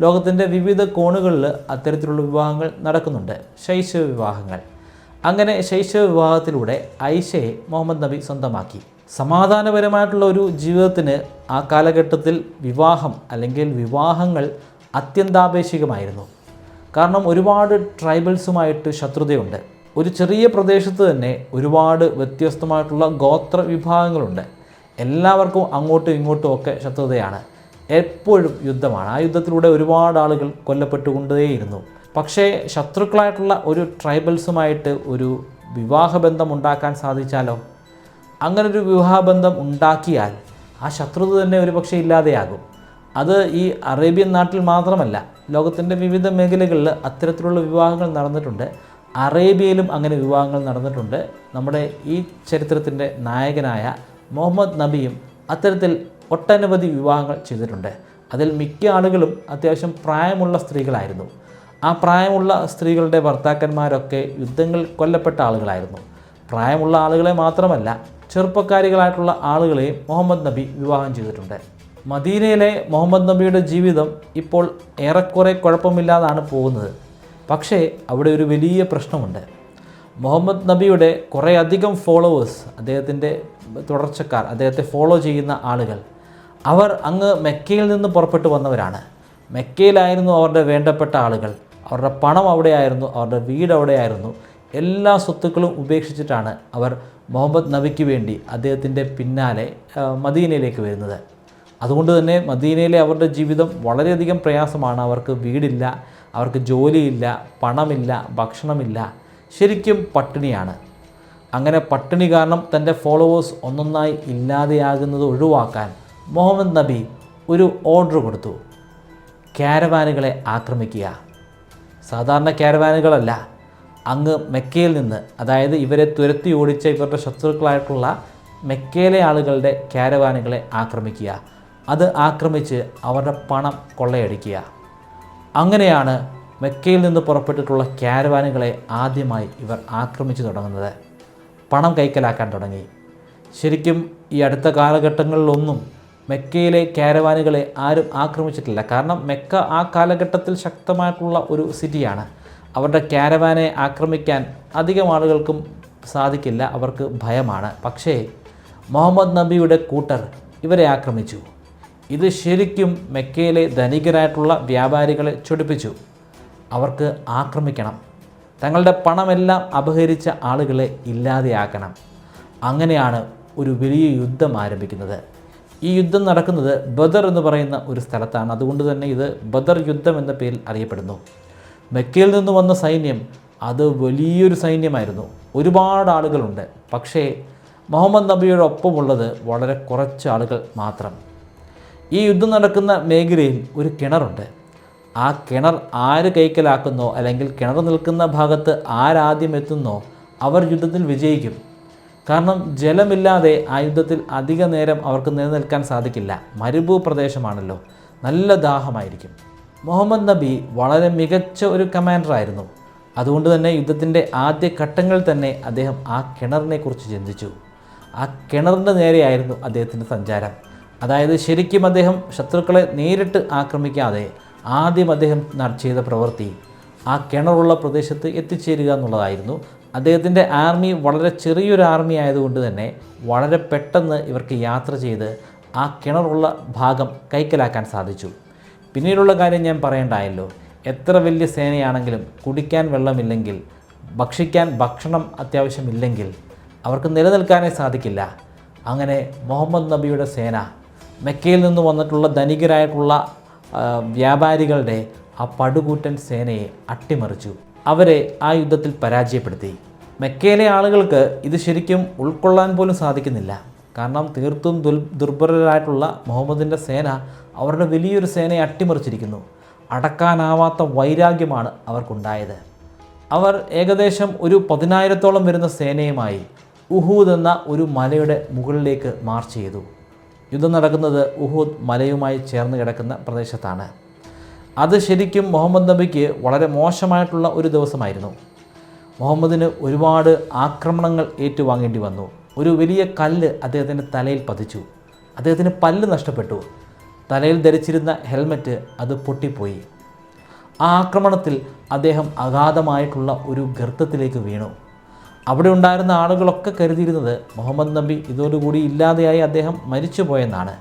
ലോകത്തിൻ്റെ വിവിധ കോണുകളിൽ അത്തരത്തിലുള്ള വിവാഹങ്ങൾ നടക്കുന്നുണ്ട്, ശൈശവ വിവാഹങ്ങൾ. അങ്ങനെ ശൈശവ വിവാഹത്തിലൂടെ ഐഷയെ മുഹമ്മദ് നബി സ്വന്തമാക്കി. സമാധാനപരമായിട്ടുള്ള ഒരു ജീവിതത്തിന് ആ കാലഘട്ടത്തിൽ വിവാഹം അല്ലെങ്കിൽ വിവാഹങ്ങൾ അത്യന്താപേക്ഷികമായിരുന്നു. കാരണം ഒരുപാട് ട്രൈബൽസുമായിട്ട് ശത്രുതയുണ്ട്. ഒരു ചെറിയ പ്രദേശത്ത് തന്നെ ഒരുപാട് വ്യത്യസ്തമായിട്ടുള്ള ഗോത്ര വിഭാഗങ്ങളുണ്ട്. എല്ലാവർക്കും അങ്ങോട്ടും ഇങ്ങോട്ടും ഒക്കെ ശത്രുതയാണ്. എപ്പോഴും യുദ്ധമാണ്. ആ യുദ്ധത്തിലൂടെ ഒരുപാട് ആളുകൾ കൊല്ലപ്പെട്ടുകൊണ്ടേയിരുന്നു. പക്ഷേ ശത്രുക്കളായിട്ടുള്ള ഒരു ട്രൈബൽസുമായിട്ട് ഒരു വിവാഹബന്ധം ഉണ്ടാക്കാൻ സാധിച്ചാലോ? അങ്ങനൊരു വിവാഹബന്ധം ഉണ്ടാക്കിയാൽ ആ ശത്രുത തന്നെ ഒരു പക്ഷേ ഇല്ലാതെയാകും. അത് ഈ അറേബ്യൻ നാട്ടിൽ മാത്രമല്ല, ലോകത്തിൻ്റെ വിവിധ മേഖലകളിൽ അത്തരത്തിലുള്ള വിവാഹങ്ങൾ നടന്നിട്ടുണ്ട്. അറേബ്യയിലും അങ്ങനെ വിവാഹങ്ങൾ നടന്നിട്ടുണ്ട്. നമ്മുടെ ഈ ചരിത്രത്തിൻ്റെ നായകനായ മുഹമ്മദ് നബിയും അത്തരത്തിൽ ഒട്ടനവധി വിവാഹങ്ങൾ ചെയ്തിട്ടുണ്ട്. അതിൽ മിക്ക ആളുകളും അത്യാവശ്യം പ്രായമുള്ള സ്ത്രീകളായിരുന്നു. ആ പ്രായമുള്ള സ്ത്രീകളുടെ ഭർത്താക്കന്മാരൊക്കെ യുദ്ധങ്ങളിൽ കൊല്ലപ്പെട്ട ആളുകളായിരുന്നു. പ്രായമുള്ള ആളുകളെ മാത്രമല്ല, ചെറുപ്പക്കാരികളായിട്ടുള്ള ആളുകളെയും മുഹമ്മദ് നബി വിവാഹം ചെയ്തിട്ടുണ്ട്. മദീനയിലെ മുഹമ്മദ് നബിയുടെ ജീവിതം ഇപ്പോൾ ഏറെക്കുറെ കുഴപ്പമില്ലാതാണ് പോകുന്നത്. പക്ഷേ അവിടെ ഒരു വലിയ പ്രശ്നമുണ്ട്. മുഹമ്മദ് നബിയുടെ കുറേയധികം ഫോളോവേഴ്സ്, അദ്ദേഹത്തിൻ്റെ തുടർച്ചക്കാർ, അദ്ദേഹത്തെ ഫോളോ ചെയ്യുന്ന ആളുകൾ, അവർ അങ്ങ് മെക്കയിൽ നിന്ന് പുറപ്പെട്ടു വന്നവരാണ്. മെക്കയിലായിരുന്നു അവരുടെ വേണ്ടപ്പെട്ട ആളുകൾ. അവരുടെ പണം അവിടെയായിരുന്നു, അവരുടെ വീട് അവിടെയായിരുന്നു. എല്ലാ സ്വത്തുക്കളും ഉപേക്ഷിച്ചിട്ടാണ് അവർ മുഹമ്മദ് നബിക്ക് വേണ്ടി അദ്ദേഹത്തിൻ്റെ പിന്നാലെ മദീനയിലേക്ക് വരുന്നത്. അതുകൊണ്ട് തന്നെ മദീനയിലെ അവരുടെ ജീവിതം വളരെയധികം പ്രയാസമാണ്. അവർക്ക് വീടില്ല, അവർക്ക് ജോലിയില്ല, പണമില്ല, ഭക്ഷണമില്ല, ശരിക്കും പട്ടിണിയാണ്. അങ്ങനെ പട്ടിണി കാരണം തൻ്റെ ഫോളോവേഴ്സ് ഒന്നൊന്നായി ഇല്ലാതെയാകുന്നത് ഒഴിവാക്കാൻ മുഹമ്മദ് നബി ഒരു ഓർഡർ കൊടുത്തു, ക്യാരവാനുകളെ ആക്രമിക്കുക. സാധാരണ ക്യാരവാനുകളല്ല, അങ്ങ് മെക്കയിൽ നിന്ന്, അതായത് ഇവരെ തുരത്തി ഓടിച്ച ഇവരുടെ ശത്രുക്കളായിട്ടുള്ള മെക്കയിലെ ആളുകളുടെ ക്യാരവാനുകളെ ആക്രമിക്കുക, അത് ആക്രമിച്ച് അവരുടെ പണം കൊള്ളയടിക്കുക. അങ്ങനെയാണ് മെക്കയിൽ നിന്ന് പുറപ്പെട്ടിട്ടുള്ള ക്യാരവാനുകളെ ആദ്യമായി ഇവർ ആക്രമിച്ചു തുടങ്ങുന്നത്. പണം കൈക്കലാക്കാൻ തുടങ്ങി. ശരിക്കും ഈ അടുത്ത കാലഘട്ടങ്ങളിലൊന്നും മെക്കയിലെ ക്യാരവാനുകളെ ആരും ആക്രമിച്ചിട്ടില്ല. കാരണം മെക്ക ആ കാലഘട്ടത്തിൽ ശക്തമായിട്ടുള്ള ഒരു സിറ്റിയാണ്. അവരുടെ ക്യാരവാനെ ആക്രമിക്കാൻ അധികം ആളുകൾക്കും സാധിക്കില്ല, അവർക്ക് ഭയമാണ്. പക്ഷേ മുഹമ്മദ് നബിയുടെ കൂട്ടർ ഇവരെ ആക്രമിച്ചു. ഇത് ശരിക്കും മെക്കയിലെ ധനികരായിട്ടുള്ള വ്യാപാരികളെ ചൊടിപ്പിച്ചു. അവർക്ക് ആക്രമിക്കണം, തങ്ങളുടെ പണമെല്ലാം അപഹരിച്ച ആളുകളെ ഇല്ലാതെയാക്കണം. അങ്ങനെയാണ് ഒരു വലിയ യുദ്ധം ആരംഭിക്കുന്നത്. ഈ യുദ്ധം നടക്കുന്നത് ബദർ എന്ന് പറയുന്ന ഒരു സ്ഥലത്താണ്. അതുകൊണ്ട് തന്നെ ഇത് ബദർ യുദ്ധം എന്ന പേരിൽ അറിയപ്പെടുന്നു. മെക്കയിൽ നിന്ന് വന്ന സൈന്യം അത് വലിയൊരു സൈന്യമായിരുന്നു. ഒരുപാട് ആളുകളുണ്ട്. പക്ഷേ മുഹമ്മദ് നബിയുടെ ഒപ്പമുള്ളത് വളരെ കുറച്ച് ആളുകൾ മാത്രം. ഈ യുദ്ധം നടക്കുന്ന മേഖലയിൽ ഒരു കിണറുണ്ട്. ആ കിണർ ആര് കൈക്കലാക്കുന്നോ, അല്ലെങ്കിൽ കിണർ നിൽക്കുന്ന ഭാഗത്ത് ആരാദ്യം എത്തുന്നോ, അവർ യുദ്ധത്തിൽ വിജയിക്കും. കാരണം ജലമില്ലാതെ ആ യുദ്ധത്തിൽ അധിക നേരം അവർക്ക് നിലനിൽക്കാൻ സാധിക്കില്ല. മരുഭൂപ്രദേശമാണല്ലോ, നല്ല ദാഹമായിരിക്കും. മുഹമ്മദ് നബി വളരെ മികച്ച ഒരു കമാൻഡറായിരുന്നു. അതുകൊണ്ട് തന്നെ യുദ്ധത്തിൻ്റെ ആദ്യ ഘട്ടങ്ങളിൽ തന്നെ അദ്ദേഹം ആ കിണറിനെ കുറിച്ച് ചിന്തിച്ചു. ആ കിണറിൻ്റെ നേരെയായിരുന്നു അദ്ദേഹത്തിൻ്റെ സഞ്ചാരം. അതായത് ശരിക്കും അദ്ദേഹം ശത്രുക്കളെ നേരിട്ട് ആക്രമിക്കാതെ ആദ്യം അദ്ദേഹം ചെയ്ത പ്രവൃത്തി ആ കിണറുള്ള പ്രദേശത്ത് എത്തിച്ചേരുക എന്നുള്ളതായിരുന്നു. അദ്ദേഹത്തിൻ്റെ ആർമി വളരെ ചെറിയൊരു ആർമി ആയതുകൊണ്ട് തന്നെ വളരെ പെട്ടെന്ന് ഇവർക്ക് യാത്ര ചെയ്ത് ആ കിണറുള്ള ഭാഗം കൈക്കലാക്കാൻ സാധിച്ചു. പിന്നീടുള്ള കാര്യം ഞാൻ പറയേണ്ടായല്ലോ. എത്ര വലിയ സേനയാണെങ്കിലും കുടിക്കാൻ വെള്ളമില്ലെങ്കിൽ, ഭക്ഷിക്കാൻ ഭക്ഷണം അത്യാവശ്യമില്ലെങ്കിൽ അവർക്ക് നിലനിൽക്കാനേ സാധിക്കില്ല. അങ്ങനെ മുഹമ്മദ് നബിയുടെ സേന മെക്കയിൽ നിന്ന് വന്നിട്ടുള്ള ധനികരായിട്ടുള്ള വ്യാപാരികളുടെ ആ പടുകൂറ്റൻ സേനയെ അട്ടിമറിച്ചു. അവരെ ആ യുദ്ധത്തിൽ പരാജയപ്പെടുത്തി. മെക്കയിലെ ആളുകൾക്ക് ഇത് ശരിക്കും ഉൾക്കൊള്ളാൻ പോലും സാധിക്കുന്നില്ല. കാരണം തീർത്തും ദുർബലരായിട്ടുള്ള മുഹമ്മദിൻ്റെ സേന അവരുടെ വലിയൊരു സേനയെ അട്ടിമറിച്ചിരിക്കുന്നു. അടക്കാനാവാത്ത വൈരാഗ്യമാണ് അവർക്കുണ്ടായത്. അവർ ഏകദേശം ഒരു 10,000-ഓളം വരുന്ന സേനയുമായി ഉഹൂദ് എന്ന ഒരു മലയുടെ മുകളിലേക്ക് മാർച്ച് ചെയ്തു. യുദ്ധം നടക്കുന്നത് ഉഹൂദ് മലയുമായി ചേർന്ന് കിടക്കുന്ന പ്രദേശത്താണ്. അത് ശരിക്കും മുഹമ്മദ് നബിക്ക് വളരെ മോശമായിട്ടുള്ള ഒരു ദിവസമായിരുന്നു. മുഹമ്മദിന് ഒരുപാട് ആക്രമണങ്ങൾ ഏറ്റുവാങ്ങേണ്ടി വന്നു. ഒരു വലിയ കല്ല് അദ്ദേഹത്തിൻ്റെ തലയിൽ പതിച്ചു. അദ്ദേഹത്തിന് പല്ല് നഷ്ടപ്പെട്ടു. തലയിൽ ധരിച്ചിരുന്ന ഹെൽമറ്റ് അത് പൊട്ടിപ്പോയി. ആ ആക്രമണത്തിൽ അദ്ദേഹം അഗാധമായിട്ടുള്ള ഒരു ഗർത്തത്തിലേക്ക് വീണു. അവിടെ ഉണ്ടായിരുന്ന ആളുകളൊക്കെ കരുതിയിരുന്നത് മുഹമ്മദ് നബി ഇതോടുകൂടി ഇല്ലാതെയായി അദ്ദേഹം മരിച്ചുപോയെന്നാണ്.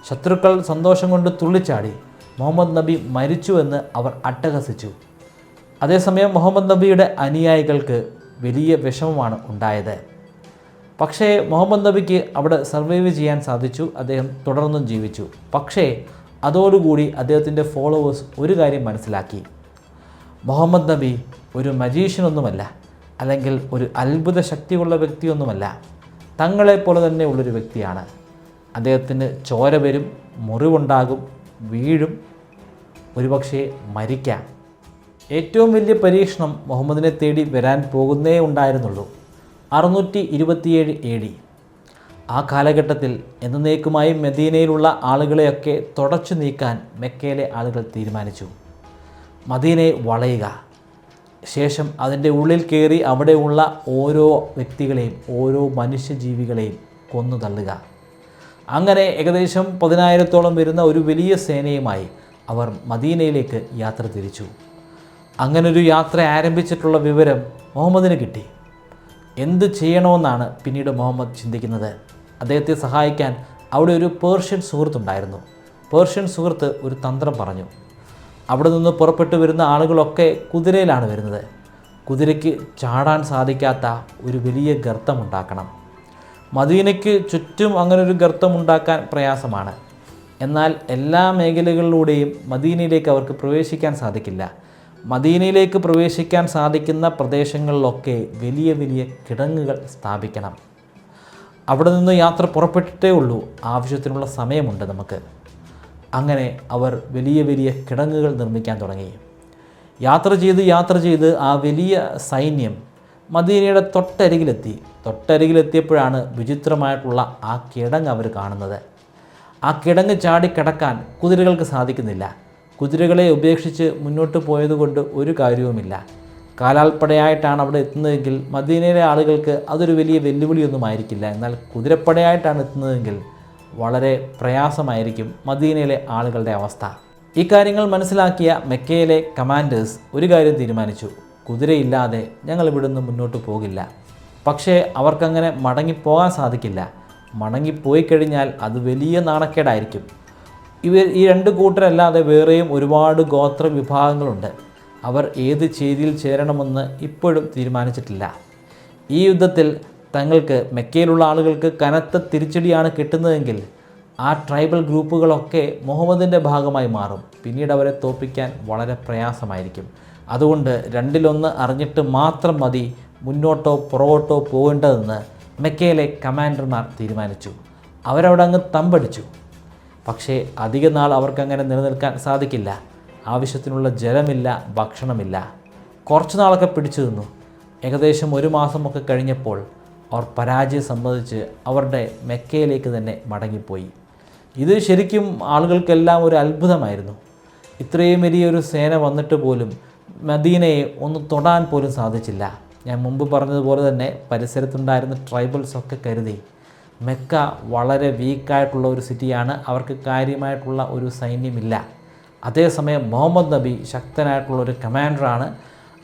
ശത്രുക്കൾ സന്തോഷം കൊണ്ട് തുള്ളിച്ചാടി. മുഹമ്മദ് നബി മരിച്ചുവെന്ന് അവർ അട്ടഹസിച്ചു. അതേസമയം മുഹമ്മദ് നബിയുടെ അനുയായികൾക്ക് വലിയ വിഷമമാണ് ഉണ്ടായത്. പക്ഷേ മുഹമ്മദ് നബിക്ക് അവിടെ സർവൈവ് ചെയ്യാൻ സാധിച്ചു. അദ്ദേഹം തുടർന്നും ജീവിച്ചു. പക്ഷേ അതോടുകൂടി അദ്ദേഹത്തിൻ്റെ ഫോളോവേഴ്സ് ഒരു കാര്യം മനസ്സിലാക്കി. മുഹമ്മദ് നബി ഒരു മജീഷ്യനൊന്നുമല്ല, അല്ലെങ്കിൽ ഒരു അത്ഭുത ശക്തിയുള്ള വ്യക്തിയൊന്നുമല്ല. തങ്ങളെപ്പോലെ തന്നെ ഉള്ളൊരു വ്യക്തിയാണ്. അദ്ദേഹത്തിന് ചോര വരും, മുറിവുണ്ടാകും, വീഴും, ഒരുപക്ഷെ മരിക്കാം. ഏറ്റവും വലിയ പരീക്ഷണം മുഹമ്മദിനെ തേടി വരാൻ പോകുന്നേ ഉണ്ടായിരുന്നുള്ളൂ. 627 AD. ആ കാലഘട്ടത്തിൽ എന്നേക്കുമായി മദീനയിലുള്ള ആളുകളെയൊക്കെ തുടച്ചു നീക്കാൻ മെക്കയിലെ ആളുകൾ തീരുമാനിച്ചു. മദീനയെ വളയുക, ശേഷം അതിൻ്റെ ഉള്ളിൽ കയറി അവിടെയുള്ള ഓരോ വ്യക്തികളെയും ഓരോ മനുഷ്യജീവികളെയും കൊന്നു തള്ളുക. അങ്ങനെ ഏകദേശം 10,000-ഓളം വരുന്ന ഒരു വലിയ സേനയുമായി അവർ മദീനയിലേക്ക് യാത്ര തിരിച്ചു. അങ്ങനൊരു യാത്ര ആരംഭിച്ചിട്ടുള്ള വിവരം മുഹമ്മദിന് കിട്ടി. എന്ത് ചെയ്യണമെന്നാണ് പിന്നീട് മുഹമ്മദ് ചിന്തിക്കുന്നത്. അദ്ദേഹത്തെ സഹായിക്കാൻ അവിടെ ഒരു പേർഷ്യൻ സുഹൃത്തുണ്ടായിരുന്നു. പേർഷ്യൻ സുഹൃത്ത് ഒരു തന്ത്രം പറഞ്ഞു. അവിടെ നിന്ന് പുറപ്പെട്ടു വരുന്ന ആളുകളൊക്കെ കുതിരയിലാണ് വരുന്നത്. കുതിരയ്ക്ക് ചാടാൻ സാധിക്കാത്ത ഒരു വലിയ ഗർത്തമുണ്ടാക്കണം. മദീനയ്ക്ക് ചുറ്റും അങ്ങനൊരു ഗർത്തമുണ്ടാക്കാൻ പ്രയാസമാണ്. എന്നാൽ എല്ലാ മേഖലകളിലൂടെയും മദീനയിലേക്ക് അവർക്ക് പ്രവേശിക്കാൻ സാധിക്കില്ല. മദീനയിലേക്ക് പ്രവേശിക്കാൻ സാധിക്കുന്ന പ്രദേശങ്ങളിലൊക്കെ വലിയ വലിയ കിടങ്ങുകൾ സ്ഥാപിക്കണം. അവിടെ നിന്ന് യാത്ര പുറപ്പെട്ടിട്ടേ ഉള്ളൂ. ആവശ്യത്തിനുള്ള സമയമുണ്ട് നമുക്ക്. അങ്ങനെ അവർ വലിയ വലിയ കിടങ്ങുകൾ നിർമ്മിക്കാൻ തുടങ്ങി. യാത്ര ചെയ്ത് ആ വലിയ സൈന്യം മദീനയുടെ തൊട്ടരികിലെത്തിയപ്പോഴാണ് വിചിത്രമായിട്ടുള്ള ആ കിടങ്ങ് അവർ കാണുന്നത്. ആ കിടങ്ങ് ചാടിക്കിടക്കാൻ കുതിരകൾക്ക് സാധിക്കുന്നില്ല. കുതിരകളെ ഉപേക്ഷിച്ച് മുന്നോട്ട് പോയതുകൊണ്ട് ഒരു കാര്യവുമില്ല. കാലാൾപ്പടയായിട്ടാണ് അവിടെ എത്തുന്നതെങ്കിൽ മദീനയിലെ ആളുകൾക്ക് അതൊരു വലിയ വെല്ലുവിളിയൊന്നും ആയിരിക്കില്ല. എന്നാൽ കുതിരപ്പടയായിട്ടാണ് എത്തുന്നതെങ്കിൽ വളരെ പ്രയാസമായിരിക്കും മദീനയിലെ ആളുകളുടെ അവസ്ഥ. ഈ കാര്യങ്ങൾ മനസ്സിലാക്കിയ മെക്കയിലെ കമാൻഡേഴ്സ് ഒരു കാര്യം തീരുമാനിച്ചു: കുതിരയില്ലാതെ ഞങ്ങൾ ഇവിടുന്ന് മുന്നോട്ട് പോകില്ല. പക്ഷേ അവർക്കങ്ങനെ മടങ്ങിപ്പോകാൻ സാധിക്കില്ല. മടങ്ങിപ്പോയി കഴിഞ്ഞാൽ അത് വലിയ നാണക്കേടായിരിക്കും. ഈ രണ്ട് കൂട്ടരല്ലാതെ വേറെയും ഒരുപാട് ഗോത്ര വിഭാഗങ്ങളുണ്ട്. അവർ ഏത് ചേരിയിൽ ചേരണമെന്ന് ഇപ്പോഴും തീരുമാനിച്ചിട്ടില്ല. ഈ യുദ്ധത്തിൽ തങ്ങൾക്ക് മെക്കയിലുള്ള ആളുകൾക്ക് കനത്ത തിരിച്ചടിയാണ് കിട്ടുന്നതെങ്കിൽ ആ ട്രൈബൽ ഗ്രൂപ്പുകളൊക്കെ മുഹമ്മദിൻ്റെ ഭാഗമായി മാറും. പിന്നീട് അവരെ തോൽപ്പിക്കാൻ വളരെ പ്രയാസമായിരിക്കും. അതുകൊണ്ട് രണ്ടിലൊന്ന് അറിഞ്ഞിട്ട് മാത്രം മതി മുന്നോട്ടോ പുറകോട്ടോ പോകേണ്ടതെന്ന് മെക്കയിലെ കമാൻഡർമാർ തീരുമാനിച്ചു. അവരവിടെ അങ്ങ് തമ്പടിച്ചു. പക്ഷേ അധിക നാൾ അവർക്കങ്ങനെ നിലനിൽക്കാൻ സാധിക്കില്ല. ആവശ്യത്തിനുള്ള ജലമില്ല, ഭക്ഷണമില്ല. കുറച്ച് നാളൊക്കെ പിടിച്ചു നിന്നു. ഏകദേശം 1 മാസമൊക്കെ കഴിഞ്ഞപ്പോൾ അവർ പരാജയം സംബന്ധിച്ച് അവരുടെ മെക്കയിലേക്ക് തന്നെ മടങ്ങിപ്പോയി. ഇത് ശരിക്കും ആളുകൾക്കെല്ലാം ഒരു അത്ഭുതമായിരുന്നു. ഇത്രയും വലിയൊരു സേന വന്നിട്ട് പോലും മദീനയെ ഒന്ന് തൊടാൻ പോലും സാധിച്ചില്ല. ഞാൻ മുമ്പ് പറഞ്ഞതുപോലെ തന്നെ പരിസരത്തുണ്ടായിരുന്ന ട്രൈബൽസൊക്കെ കരുതി മെക്ക വളരെ വീക്കായിട്ടുള്ള ഒരു സിറ്റിയാണ്, അവർക്ക് കാര്യമായിട്ടുള്ള ഒരു സൈന്യമില്ല. അതേസമയം മുഹമ്മദ് നബി ശക്തനായിട്ടുള്ള ഒരു കമാൻഡറാണ്.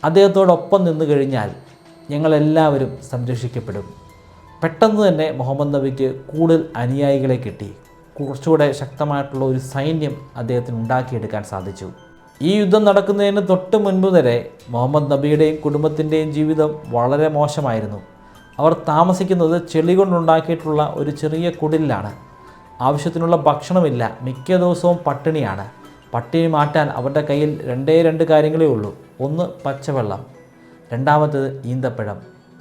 അദ്ദേഹത്തോടൊപ്പം നിന്നു കഴിഞ്ഞാൽ ഞങ്ങളെല്ലാവരും സംരക്ഷിക്കപ്പെടും. പെട്ടെന്ന് തന്നെ മുഹമ്മദ് നബിക്ക് കൂടുതൽ അനുയായികളെ കിട്ടി. കുറച്ചുകൂടെ ശക്തമായിട്ടുള്ള ഒരു സൈന്യം അദ്ദേഹത്തിന് ഉണ്ടാക്കിയെടുക്കാൻ സാധിച്ചു. ഈ യുദ്ധം നടക്കുന്നതിന് തൊട്ട് മുൻപ് വരെ മുഹമ്മദ് നബിയുടെയും കുടുംബത്തിൻ്റെയും ജീവിതം വളരെ മോശമായിരുന്നു. അവർ താമസിക്കുന്നത് ചെളി കൊണ്ടുണ്ടാക്കിയിട്ടുള്ള ഒരു ചെറിയ കുടിലാണ്. ആവശ്യത്തിനുള്ള ഭക്ഷണമില്ല. മിക്ക ദിവസവും പട്ടിണിയാണ്. പട്ടിണി മാറ്റാൻ അവരുടെ കയ്യിൽ 2 കാര്യങ്ങളേ ഉള്ളൂ. ഒന്ന് പച്ചവെള്ളം, രണ്ടാമത്തേത്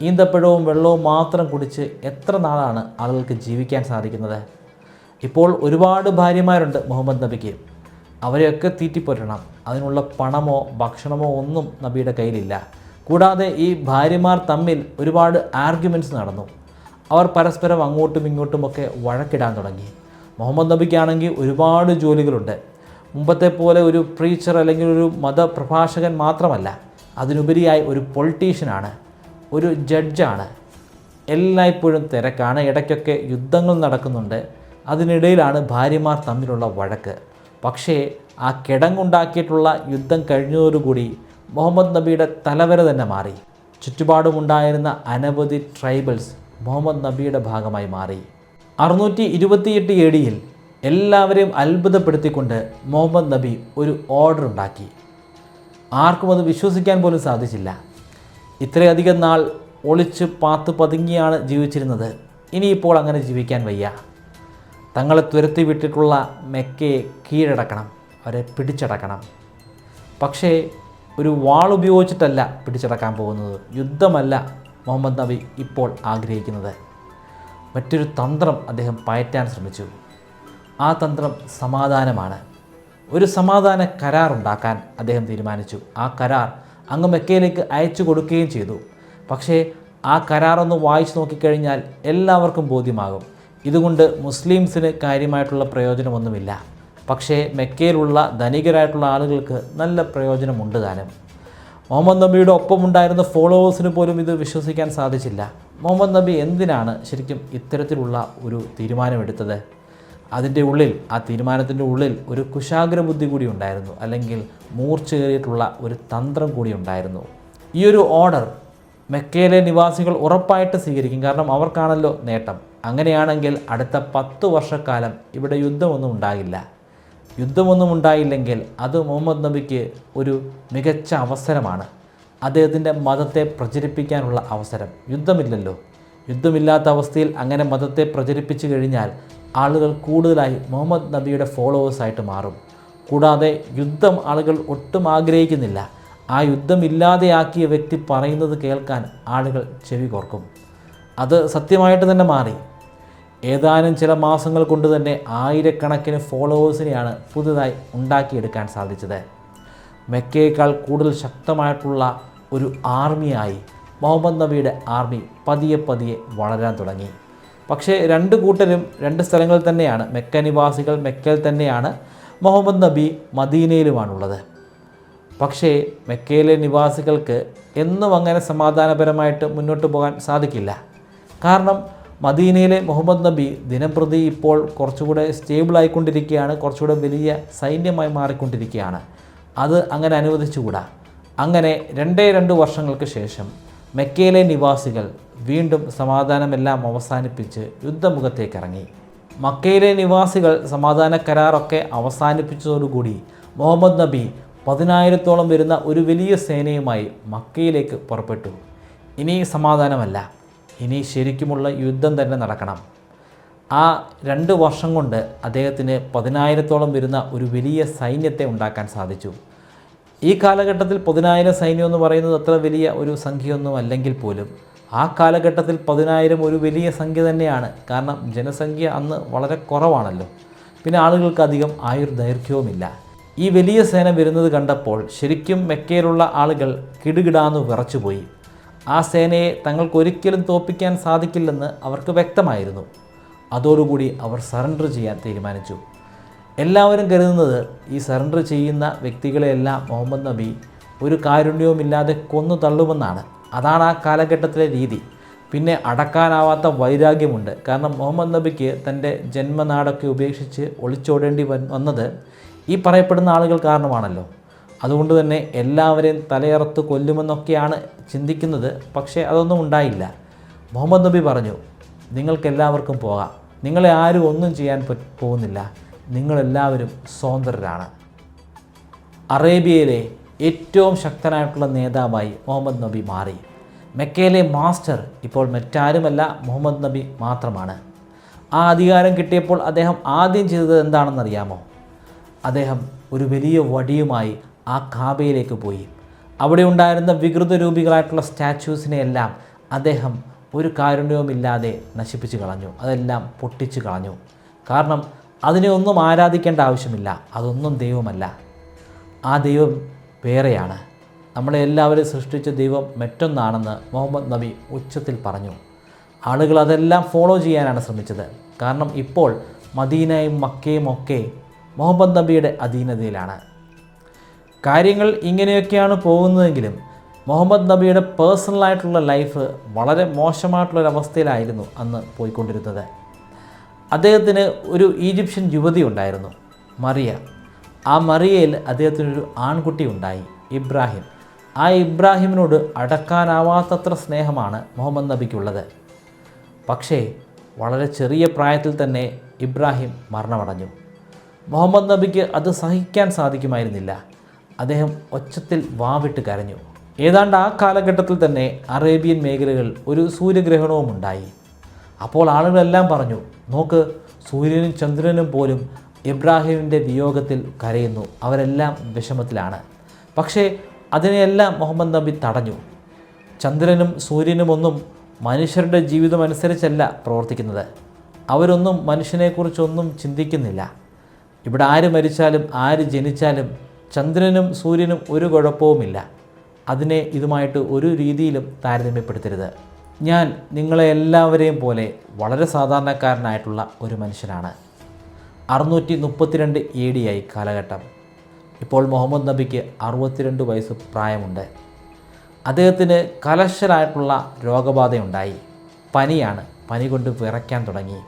ഈന്തപ്പഴവും വെള്ളവും മാത്രം കുടിച്ച് എത്ര നാളാണ് ആളുകൾക്ക് ജീവിക്കാൻ സാധിക്കുന്നത്? ഇപ്പോൾ ഒരുപാട് ഭാര്യമാരുണ്ട് മുഹമ്മദ് നബിക്ക്. അവരെയൊക്കെ തീറ്റിപ്പോറ്റണം. അതിനുള്ള പണമോ ഭക്ഷണമോ ഒന്നും നബിയുടെ കയ്യിലില്ല. കൂടാതെ ഈ ഭാര്യമാർ തമ്മിൽ ഒരുപാട് ആർഗ്യുമെൻറ്റ്സ് നടന്നു. അവർ പരസ്പരം അങ്ങോട്ടും ഇങ്ങോട്ടുമൊക്കെ വഴക്കിടാൻ തുടങ്ങി. മുഹമ്മദ് നബിക്കാണെങ്കിൽ ഒരുപാട് ജോലികളുണ്ട്. മുമ്പത്തെ പോലെ ഒരു പ്രീച്ചർ അല്ലെങ്കിൽ ഒരു മതപ്രഭാഷകൻ മാത്രമല്ല, അതിനുപരിയായി ഒരു പൊളിറ്റീഷ്യനാണ്, ഒരു ജഡ്ജാണ്. എല്ലായ്പ്പോഴും തിരക്കാണ്. ഇടയ്ക്കൊക്കെ യുദ്ധങ്ങൾ നടക്കുന്നുണ്ട്. അതിനിടയിലാണ് ഭാര്യമാർ തമ്മിലുള്ള വഴക്ക്. പക്ഷേ ആ കിടങ്ങുണ്ടാക്കിയിട്ടുള്ള യുദ്ധം കഴിഞ്ഞതോടുകൂടി മുഹമ്മദ് നബിയുടെ തലവര തന്നെ മാറി. ചുറ്റുപാടുമുണ്ടായിരുന്ന അനവധി ട്രൈബൽസ് മുഹമ്മദ് നബിയുടെ ഭാഗമായി മാറി. 628 AD എല്ലാവരെയും അത്ഭുതപ്പെടുത്തിക്കൊണ്ട് മുഹമ്മദ് നബി ഒരു ഓർഡർ ഉണ്ടാക്കി. ആർക്കും അത് വിശ്വസിക്കാൻ പോലും സാധിച്ചില്ല. ഇത്രയധികം നാൾ ഒളിച്ച് പാത്ത് പതുങ്ങിയാണ് ജീവിച്ചിരുന്നത്. ഇനിയിപ്പോൾ അങ്ങനെ ജീവിക്കാൻ വയ്യ. തങ്ങളെ തുരത്തി വിട്ടിട്ടുള്ള മെക്കയെ കീഴടക്കണം, അവരെ പിടിച്ചടക്കണം. പക്ഷേ ഒരു വാളുപയോഗിച്ചിട്ടല്ല പിടിച്ചടക്കാൻ പോകുന്നത്. യുദ്ധമല്ല മുഹമ്മദ് നബി ഇപ്പോൾ ആഗ്രഹിക്കുന്നത്. മറ്റൊരു തന്ത്രം അദ്ദേഹം പയറ്റാൻ ശ്രമിച്ചു. ആ തന്ത്രം സമാധാനമാണ്. ഒരു സമാധാന കരാറുണ്ടാക്കാൻ അദ്ദേഹം തീരുമാനിച്ചു. ആ കരാർ അങ്ങ് മെക്കയിലേക്ക് അയച്ചു കൊടുക്കുകയും ചെയ്തു. പക്ഷേ ആ കരാറൊന്ന് വായിച്ചു നോക്കിക്കഴിഞ്ഞാൽ എല്ലാവർക്കും ബോധ്യമാകും, ഇതുകൊണ്ട് മുസ്ലിംസിന് കാര്യമായിട്ടുള്ള പ്രയോജനമൊന്നുമില്ല. പക്ഷേ മെക്കയിലുള്ള ധനികരായിട്ടുള്ള ആളുകൾക്ക് നല്ല പ്രയോജനമുണ്ട് താനും. മുഹമ്മദ് നബിയുടെ ഒപ്പമുണ്ടായിരുന്ന ഫോളോവേഴ്സിന് പോലും ഇത് വിശ്വസിക്കാൻ സാധിച്ചില്ല. മുഹമ്മദ് നബി എന്തിനാണ് ശരിക്കും ഇത്തരത്തിലുള്ള ഒരു തീരുമാനമെടുത്തത്? അതിൻ്റെ ഉള്ളിൽ, ആ തീരുമാനത്തിൻ്റെ ഉള്ളിൽ ഒരു കുശാഗ്ര ബുദ്ധി കൂടി ഉണ്ടായിരുന്നു, അല്ലെങ്കിൽ മൂർച്ചയേറിയിട്ടുള്ള ഒരു തന്ത്രം കൂടി ഉണ്ടായിരുന്നു. ഈ ഒരു ഓർഡർ മെക്കയിലെ നിവാസികൾ ഉറപ്പായിട്ട് സ്വീകരിക്കും. കാരണം അവർക്കാണല്ലോ നേട്ടം. അങ്ങനെയാണെങ്കിൽ അടുത്ത 10 വർഷക്കാലം ഇവിടെ യുദ്ധമൊന്നും ഉണ്ടാകില്ല. യുദ്ധമൊന്നും ഉണ്ടായില്ലെങ്കിൽ അത് മുഹമ്മദ് നബിക്ക് ഒരു മികച്ച അവസരമാണ്. അദ്ദേഹത്തിൻ്റെ മതത്തെ പ്രചരിപ്പിക്കാനുള്ള അവസരം. യുദ്ധമില്ലല്ലോ. യുദ്ധമില്ലാത്ത അവസ്ഥയിൽ അങ്ങനെ മതത്തെ പ്രചരിപ്പിച്ചു കഴിഞ്ഞാൽ ആളുകൾ കൂടുതലായി മുഹമ്മദ് നബിയുടെ ഫോളോവേഴ്സായിട്ട് മാറും. കൂടാതെ യുദ്ധം ആളുകൾ ഒട്ടും ആഗ്രഹിക്കുന്നില്ല. ആ യുദ്ധമില്ലാതെയാക്കിയ വ്യക്തി പറയുന്നത് കേൾക്കാൻ ആളുകൾ ചെവി കോർക്കും. അത് സത്യമായിട്ട് തന്നെ മാറി. ഏതാനും ചില മാസങ്ങൾ കൊണ്ട് തന്നെ ആയിരക്കണക്കിന് ഫോളോവേഴ്സിനെയാണ് പുതുതായി ഉണ്ടാക്കിയെടുക്കാൻ സാധിച്ചത്. മെക്കയേക്കാൾ കൂടുതൽ ശക്തമായിട്ടുള്ള ഒരു ആർമിയായി മുഹമ്മദ് നബിയുടെ ആർമി പതിയെ പതിയെ വളരാൻ തുടങ്ങി. പക്ഷേ രണ്ട് കൂട്ടരും രണ്ട് സ്ഥലങ്ങളിൽ തന്നെയാണ്. മെക്ക നിവാസികൾ മെക്കയിൽ തന്നെയാണ്, മുഹമ്മദ് നബി മദീനയിലുമാണുള്ളത്. പക്ഷേ മെക്കയിലെ നിവാസികൾക്ക് എന്നും അങ്ങനെ സമാധാനപരമായിട്ട് മുന്നോട്ട് പോകാൻ സാധിക്കില്ല. കാരണം മദീനയിലെ മുഹമ്മദ് നബി ദിനംപ്രതി ഇപ്പോൾ കുറച്ചുകൂടെ സ്റ്റേബിളായിക്കൊണ്ടിരിക്കുകയാണ്, കുറച്ചുകൂടെ വലിയ സൈന്യമായി മാറിക്കൊണ്ടിരിക്കുകയാണ്. അത് അങ്ങനെ അനുവദിച്ചുകൂടാ. അങ്ങനെ 2 വർഷങ്ങൾക്ക് ശേഷം മെക്കയിലെ നിവാസികൾ വീണ്ടും സമാധാനമെല്ലാം അവസാനിപ്പിച്ച് യുദ്ധമുഖത്തേക്കിറങ്ങി. മക്കയിലെ നിവാസികൾ സമാധാന കരാറൊക്കെ അവസാനിപ്പിച്ചതോടുകൂടി മുഹമ്മദ് നബി 10,000-ഓളം വരുന്ന ഒരു വലിയ സേനയുമായി മക്കയിലേക്ക് പുറപ്പെട്ടു. ഇനി സമാധാനമല്ല, ഇനി ശരിക്കുമുള്ള യുദ്ധം തന്നെ നടക്കണം. ആ 2 വർഷം കൊണ്ട് അദ്ദേഹത്തിന് 10,000-ഓളം വരുന്ന ഒരു വലിയ സൈന്യത്തെ ഉണ്ടാക്കാൻ സാധിച്ചു. ഈ കാലഘട്ടത്തിൽ 10,000 സൈന്യം എന്ന് പറയുന്നത് അത്ര വലിയ ഒരു സംഖ്യയൊന്നും അല്ലെങ്കിൽ പോലും ആ കാലഘട്ടത്തിൽ 10,000 ഒരു വലിയ സംഖ്യ തന്നെയാണ്. കാരണം ജനസംഖ്യ അന്ന് വളരെ കുറവാണല്ലോ. പിന്നെ ആളുകൾക്ക് അധികം ആയുർദൈർഘ്യവുമില്ല. ഈ വലിയ സേന വരുന്നത് കണ്ടപ്പോൾ ശരിക്കും മെക്കയിലുള്ള ആളുകൾ കിടുകിടാന്ന് വിറച്ചുപോയി. ആ സേനയെ തങ്ങൾക്കൊരിക്കലും തോൽപ്പിക്കാൻ സാധിക്കില്ലെന്ന് അവർക്ക് വ്യക്തമായിരുന്നു. അതോടുകൂടി അവർ സറണ്ടർ ചെയ്യാൻ തീരുമാനിച്ചു. എല്ലാവരും കരുതുന്നത് ഈ സറണ്ടർ ചെയ്യുന്ന വ്യക്തികളെയെല്ലാം മുഹമ്മദ് നബി ഒരു കാരുണ്യവുമില്ലാതെ കൊന്നു തള്ളുമെന്നാണ്. അതാണ് ആ കാലഘട്ടത്തിലെ രീതി. പിന്നെ അടക്കാനാവാത്ത വൈരാഗ്യമുണ്ട്. കാരണം മുഹമ്മദ് നബിക്ക് തൻ്റെ ജന്മനാടൊക്കെ ഉപേക്ഷിച്ച് ഒളിച്ചോടേണ്ടി വന്നത് ഈ പറയപ്പെടുന്ന ആളുകൾ കാരണമാണല്ലോ. അതുകൊണ്ട് തന്നെ എല്ലാവരെയും തലയറുത്ത് കൊല്ലുമെന്നൊക്കെയാണ് ചിന്തിക്കുന്നത്. പക്ഷേ അതൊന്നും ഉണ്ടായില്ല. മുഹമ്മദ് നബി പറഞ്ഞു, നിങ്ങൾക്കെല്ലാവർക്കും പോകാം, നിങ്ങളെ ആരും ഒന്നും ചെയ്യാൻ പോകുന്നില്ല, നിങ്ങളെല്ലാവരും സ്വതന്ത്രരാണ്. അറേബ്യയിലെ ഏറ്റവും ശക്തനായിട്ടുള്ള നേതാവായി മുഹമ്മദ് നബി മാറി. മെക്കയിലെ മാസ്റ്റർ ഇപ്പോൾ മറ്റാരുമല്ല, മുഹമ്മദ് നബി മാത്രമാണ്. ആ അധികാരം കിട്ടിയപ്പോൾ അദ്ദേഹം ആദ്യം ചെയ്തത് എന്താണെന്നറിയാമോ? അദ്ദേഹം ഒരു വലിയ വടിയുമായി ആ കാബയിലേക്ക് പോയി. അവിടെ ഉണ്ടായിരുന്ന വികൃത രൂപികളായിട്ടുള്ള സ്റ്റാച്യൂസിനെയെല്ലാം അദ്ദേഹം ഒരു കാരുണ്യവുമില്ലാതെ നശിപ്പിച്ച് കളഞ്ഞു. അതെല്ലാം പൊട്ടിച്ച് കളഞ്ഞു. കാരണം അതിനെ ഒന്നും ആരാധിക്കേണ്ട ആവശ്യമില്ല, അതൊന്നും ദൈവമല്ല. ആ ദൈവം വേറെയാണ്. നമ്മളെ എല്ലാവരും സൃഷ്ടിച്ച ദൈവം മറ്റൊന്നാണെന്ന് മുഹമ്മദ് നബി ഉച്ചത്തിൽ പറഞ്ഞു. ആളുകൾ അതെല്ലാം ഫോളോ ചെയ്യാനാണ് ശ്രമിച്ചത്. കാരണം ഇപ്പോൾ മദീനയും മക്കയും ഒക്കെ മുഹമ്മദ് നബിയുടെ അധീനതയിലാണ്. കാര്യങ്ങൾ ഇങ്ങനെയൊക്കെയാണ് പോകുന്നതെങ്കിലും മുഹമ്മദ് നബിയുടെ പേഴ്സണലായിട്ടുള്ള ലൈഫ് വളരെ മോശമായിട്ടുള്ളൊരവസ്ഥയിലായിരുന്നു അന്ന് പോയിക്കൊണ്ടിരുന്നത്. അദ്ദേഹത്തിന് ഒരു ഈജിപ്ഷ്യൻ യുവതി ഉണ്ടായിരുന്നു, മറിയ. ആ മറിയയിൽ അദ്ദേഹത്തിനൊരു ആൺകുട്ടി ഉണ്ടായി, ഇബ്രാഹിം. ആ ഇബ്രാഹിമിനോട് അടക്കാനാവാത്തത്ര സ്നേഹമാണ് മുഹമ്മദ് നബിക്കുള്ളത്. പക്ഷേ വളരെ ചെറിയ പ്രായത്തിൽ തന്നെ ഇബ്രാഹിം മരണമടഞ്ഞു. മുഹമ്മദ് നബിക്ക് അത് സഹിക്കാൻ സാധിക്കുമായിരുന്നില്ല. അദ്ദേഹം ഒച്ചത്തിൽ വാവിട്ട് കരഞ്ഞു. ഏതാണ്ട് ആ കാലഘട്ടത്തിൽ തന്നെ അറേബ്യൻ മേഖലകളിൽ ഒരു സൂര്യഗ്രഹണവും ഉണ്ടായി. അപ്പോൾ ആളുകളെല്ലാം പറഞ്ഞു, നോക്ക്, സൂര്യനും ചന്ദ്രനും പോലും ഇബ്രാഹിമിൻ്റെ വിയോഗത്തിൽ കരയുന്നു, അവരെല്ലാം വിഷമത്തിലാണ്. പക്ഷേ അതിനെയെല്ലാം മുഹമ്മദ് നബി തടഞ്ഞു. ചന്ദ്രനും സൂര്യനുമൊന്നും മനുഷ്യരുടെ ജീവിതം അനുസരിച്ചല്ല പ്രവർത്തിക്കുന്നത്. അവരൊന്നും മനുഷ്യനെക്കുറിച്ചൊന്നും ചിന്തിക്കുന്നില്ല. ഇവിടെ ആര് മരിച്ചാലും ആര് ജനിച്ചാലും ചന്ദ്രനും സൂര്യനും ഒരു കുഴപ്പവുമില്ല. അതിനെ ഇതുമായിട്ട് ഒരു രീതിയിലും താരതമ്യപ്പെടുത്തരുത്. ഞാൻ നിങ്ങളെ എല്ലാവരെയും പോലെ വളരെ സാധാരണക്കാരനായിട്ടുള്ള ഒരു മനുഷ്യനാണ്. 632 AD ആയി കാലഘട്ടം. ഇപ്പോൾ മുഹമ്മദ് നബിക്ക് 62 വയസ്സ് പ്രായമുണ്ട്. അദ്ദേഹത്തിന് കലശലായിട്ടുള്ള രോഗബാധയുണ്ടായി. പനിയാണ്. പനി കൊണ്ട് വിറയ്ക്കാൻ തുടങ്ങി.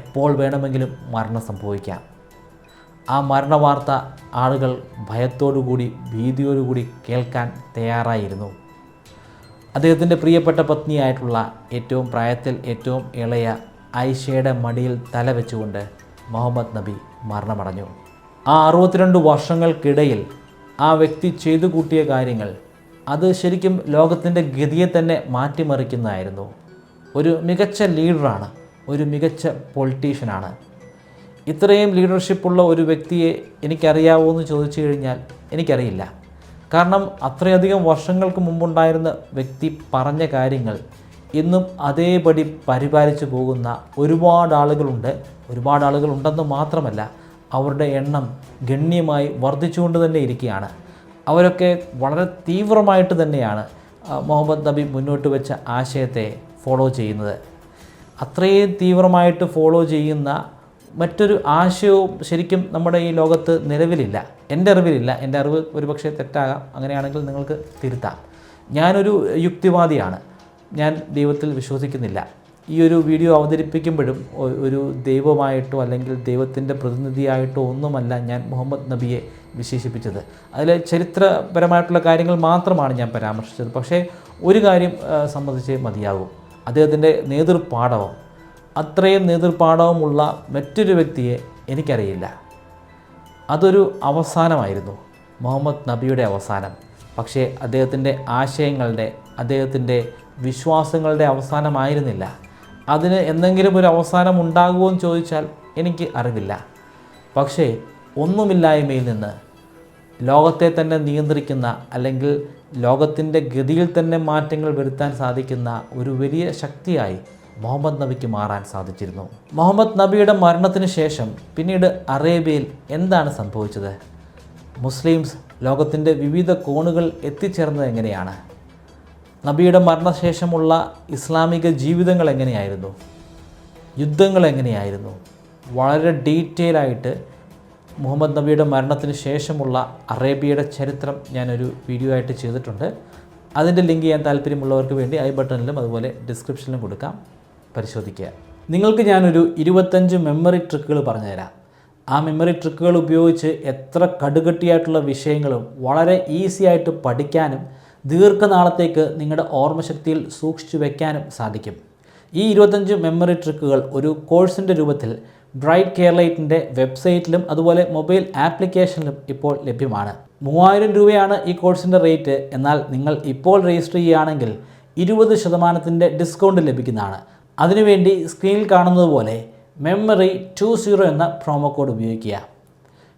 എപ്പോൾ വേണമെങ്കിലും മരണം സംഭവിക്കാം. ആ മരണവാർത്ത ആളുകൾ ഭയത്തോടുകൂടി ഭീതിയോടുകൂടി കേൾക്കാൻ തയ്യാറായിരുന്നു. അദ്ദേഹത്തിൻ്റെ പ്രിയപ്പെട്ട പത്നിയായിട്ടുള്ള ഏറ്റവും പ്രായത്തിൽ ഏറ്റവും ഇളയ ആയിഷയുടെ മടിയിൽ തല വെച്ചുകൊണ്ട് മുഹമ്മദ് നബി മരണമടഞ്ഞു. ആ 62 വർഷങ്ങൾക്കിടയിൽ ആ വ്യക്തി ചെയ്തു കൂട്ടിയ കാര്യങ്ങൾ അത് ശരിക്കും ലോകത്തിൻ്റെ ഗതിയെ തന്നെ മാറ്റിമറിക്കുന്നതായിരുന്നു. ഒരു മികച്ച ലീഡറാണ്, ഒരു മികച്ച പൊളിറ്റീഷ്യനാണ്. ഇത്രയും ലീഡർഷിപ്പുള്ള ഒരു വ്യക്തിയെ എനിക്കറിയാവോ എന്ന് ചോദിച്ചു കഴിഞ്ഞാൽ എനിക്കറിയില്ല. കാരണം അത്രയധികം വർഷങ്ങൾക്ക് മുമ്പുണ്ടായിരുന്ന വ്യക്തി പറഞ്ഞ കാര്യങ്ങൾ ഇന്നും അതേപടി പരിപാലിച്ചു പോകുന്ന ഒരുപാട് ആളുകളുണ്ടെന്ന് മാത്രമല്ല അവരുടെ എണ്ണം ഗണ്യമായി വർദ്ധിച്ചുകൊണ്ട് തന്നെ ഇരിക്കുകയാണ്. അവരൊക്കെ വളരെ തീവ്രമായിട്ട് തന്നെയാണ് മുഹമ്മദ് നബി മുന്നോട്ട് വെച്ച ആശയത്തെ ഫോളോ ചെയ്യുന്നത്. അത്രയും തീവ്രമായിട്ട് ഫോളോ ചെയ്യുന്ന മറ്റൊരു ആശയവും ശരിക്കും നമ്മുടെ ഈ ലോകത്ത് നിലവിലില്ല. എൻ്റെ അറിവിലില്ല. എൻ്റെ അറിവ് ഒരുപക്ഷെ തെറ്റാകാം. അങ്ങനെയാണെങ്കിൽ നിങ്ങൾക്ക് തിരുത്താം. ഞാനൊരു യുക്തിവാദിയാണ്. ഞാൻ ദൈവത്തിൽ വിശ്വസിക്കുന്നില്ല. ഈ ഒരു വീഡിയോ അവതരിപ്പിക്കുമ്പോഴും ഒരു ദൈവമായിട്ടോ അല്ലെങ്കിൽ ദൈവത്തിൻ്റെ പ്രതിനിധിയായിട്ടോ ഒന്നുമല്ല ഞാൻ മുഹമ്മദ് നബിയെ വിശേഷിപ്പിച്ചത്. അതിലെ ചരിത്രപരമായിട്ടുള്ള കാര്യങ്ങൾ മാത്രമാണ് ഞാൻ പരാമർശിച്ചത്. പക്ഷേ ഒരു കാര്യം സംബന്ധിച്ചേ മതിയാകും. അദ്ദേഹത്തിൻ്റെ നേതൃപാടവം, അത്രയും നേതൃപാടവമുള്ള മറ്റൊരു വ്യക്തിയെ എനിക്കറിയില്ല. അതൊരു അവസാനമായിരുന്നു, മുഹമ്മദ് നബിയുടെ അവസാനം. പക്ഷേ അദ്ദേഹത്തിൻ്റെ ആശയങ്ങളുടെ, അദ്ദേഹത്തിൻ്റെ വിശ്വാസങ്ങളുടെ അവസാനമായിരുന്നില്ല. അതിന് എന്തെങ്കിലും ഒരു അവസാനം ഉണ്ടാകുമോ എന്ന് ചോദിച്ചാൽ എനിക്ക് അറിവില്ല. പക്ഷേ ഒന്നുമില്ലായ്മയിൽ നിന്ന് ലോകത്തെ തന്നെ നിയന്ത്രിക്കുന്ന അല്ലെങ്കിൽ ലോകത്തിൻ്റെ ഗതിയിൽ തന്നെ മാറ്റങ്ങൾ വരുത്താൻ സാധിക്കുന്ന ഒരു വലിയ ശക്തിയായി മുഹമ്മദ് നബിക്ക് മാറാൻ സാധിച്ചിരുന്നു. മുഹമ്മദ് നബിയുടെ മരണത്തിന് ശേഷം പിന്നീട് അറേബ്യയിൽ എന്താണ് സംഭവിച്ചത്? മുസ്ലിംസ് ലോകത്തിൻ്റെ വിവിധ കോണുകൾ എത്തിച്ചേർന്നത് എങ്ങനെയാണ്? നബിയുടെ മരണശേഷമുള്ള ഇസ്ലാമിക ജീവിതങ്ങൾ എങ്ങനെയായിരുന്നു? യുദ്ധങ്ങൾ എങ്ങനെയായിരുന്നു? വളരെ ഡീറ്റെയിൽ ആയിട്ട് മുഹമ്മദ് നബിയുടെ മരണത്തിന് ശേഷമുള്ള അറേബ്യയുടെ ചരിത്രം ഞാനൊരു വീഡിയോ ആയിട്ട് ചെയ്തിട്ടുണ്ട്. അതിൻ്റെ ലിങ്ക് ചെയ്യാൻ താല്പര്യമുള്ളവർക്ക് വേണ്ടി ഐ ബട്ടണിലും അതുപോലെ ഡിസ്ക്രിപ്ഷനിലും കൊടുക്കാം, പരിശോധിക്കുക. നിങ്ങൾക്ക് ഞാനൊരു 25 മെമ്മറി ട്രിക്കുകൾ പറഞ്ഞുതരാം. ആ മെമ്മറി ട്രിക്കുകൾ ഉപയോഗിച്ച് എത്ര കടുകട്ടിയായിട്ടുള്ള വിഷയങ്ങളും വളരെ ഈസി ആയിട്ട് പഠിക്കാനും ദീർഘനാളത്തേക്ക് നിങ്ങളുടെ ഓർമ്മശക്തിയിൽ സൂക്ഷിച്ചു വയ്ക്കാനും സാധിക്കും. ഈ 25 മെമ്മറി ട്രിക്കുകൾ ഒരു കോഴ്സിൻ്റെ രൂപത്തിൽ ബ്രൈറ്റ് കേരളൈറ്റിൻ്റെ വെബ്സൈറ്റിലും അതുപോലെ മൊബൈൽ ആപ്ലിക്കേഷനിലും ഇപ്പോൾ ലഭ്യമാണ്. 3000 രൂപയാണ് ഈ കോഴ്സിൻ്റെ റേറ്റ്. എന്നാൽ നിങ്ങൾ ഇപ്പോൾ രജിസ്റ്റർ ചെയ്യുകയാണെങ്കിൽ 20% ഡിസ്കൗണ്ട് ലഭിക്കുന്നതാണ്. അതിനുവേണ്ടി സ്ക്രീനിൽ കാണുന്നത് പോലെ മെമ്മറി 20 എന്ന പ്രോമോ കോഡ് ഉപയോഗിക്കുക.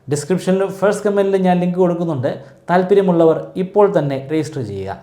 ഡിസ്ക്രിപ്ഷനിലും ഫസ്റ്റ് കമൻറ്റിലും ഞാൻ ലിങ്ക് കൊടുക്കുന്നുണ്ട്. താല്പര്യമുള്ളവർ ഇപ്പോൾ തന്നെ രജിസ്റ്റർ ചെയ്യുക.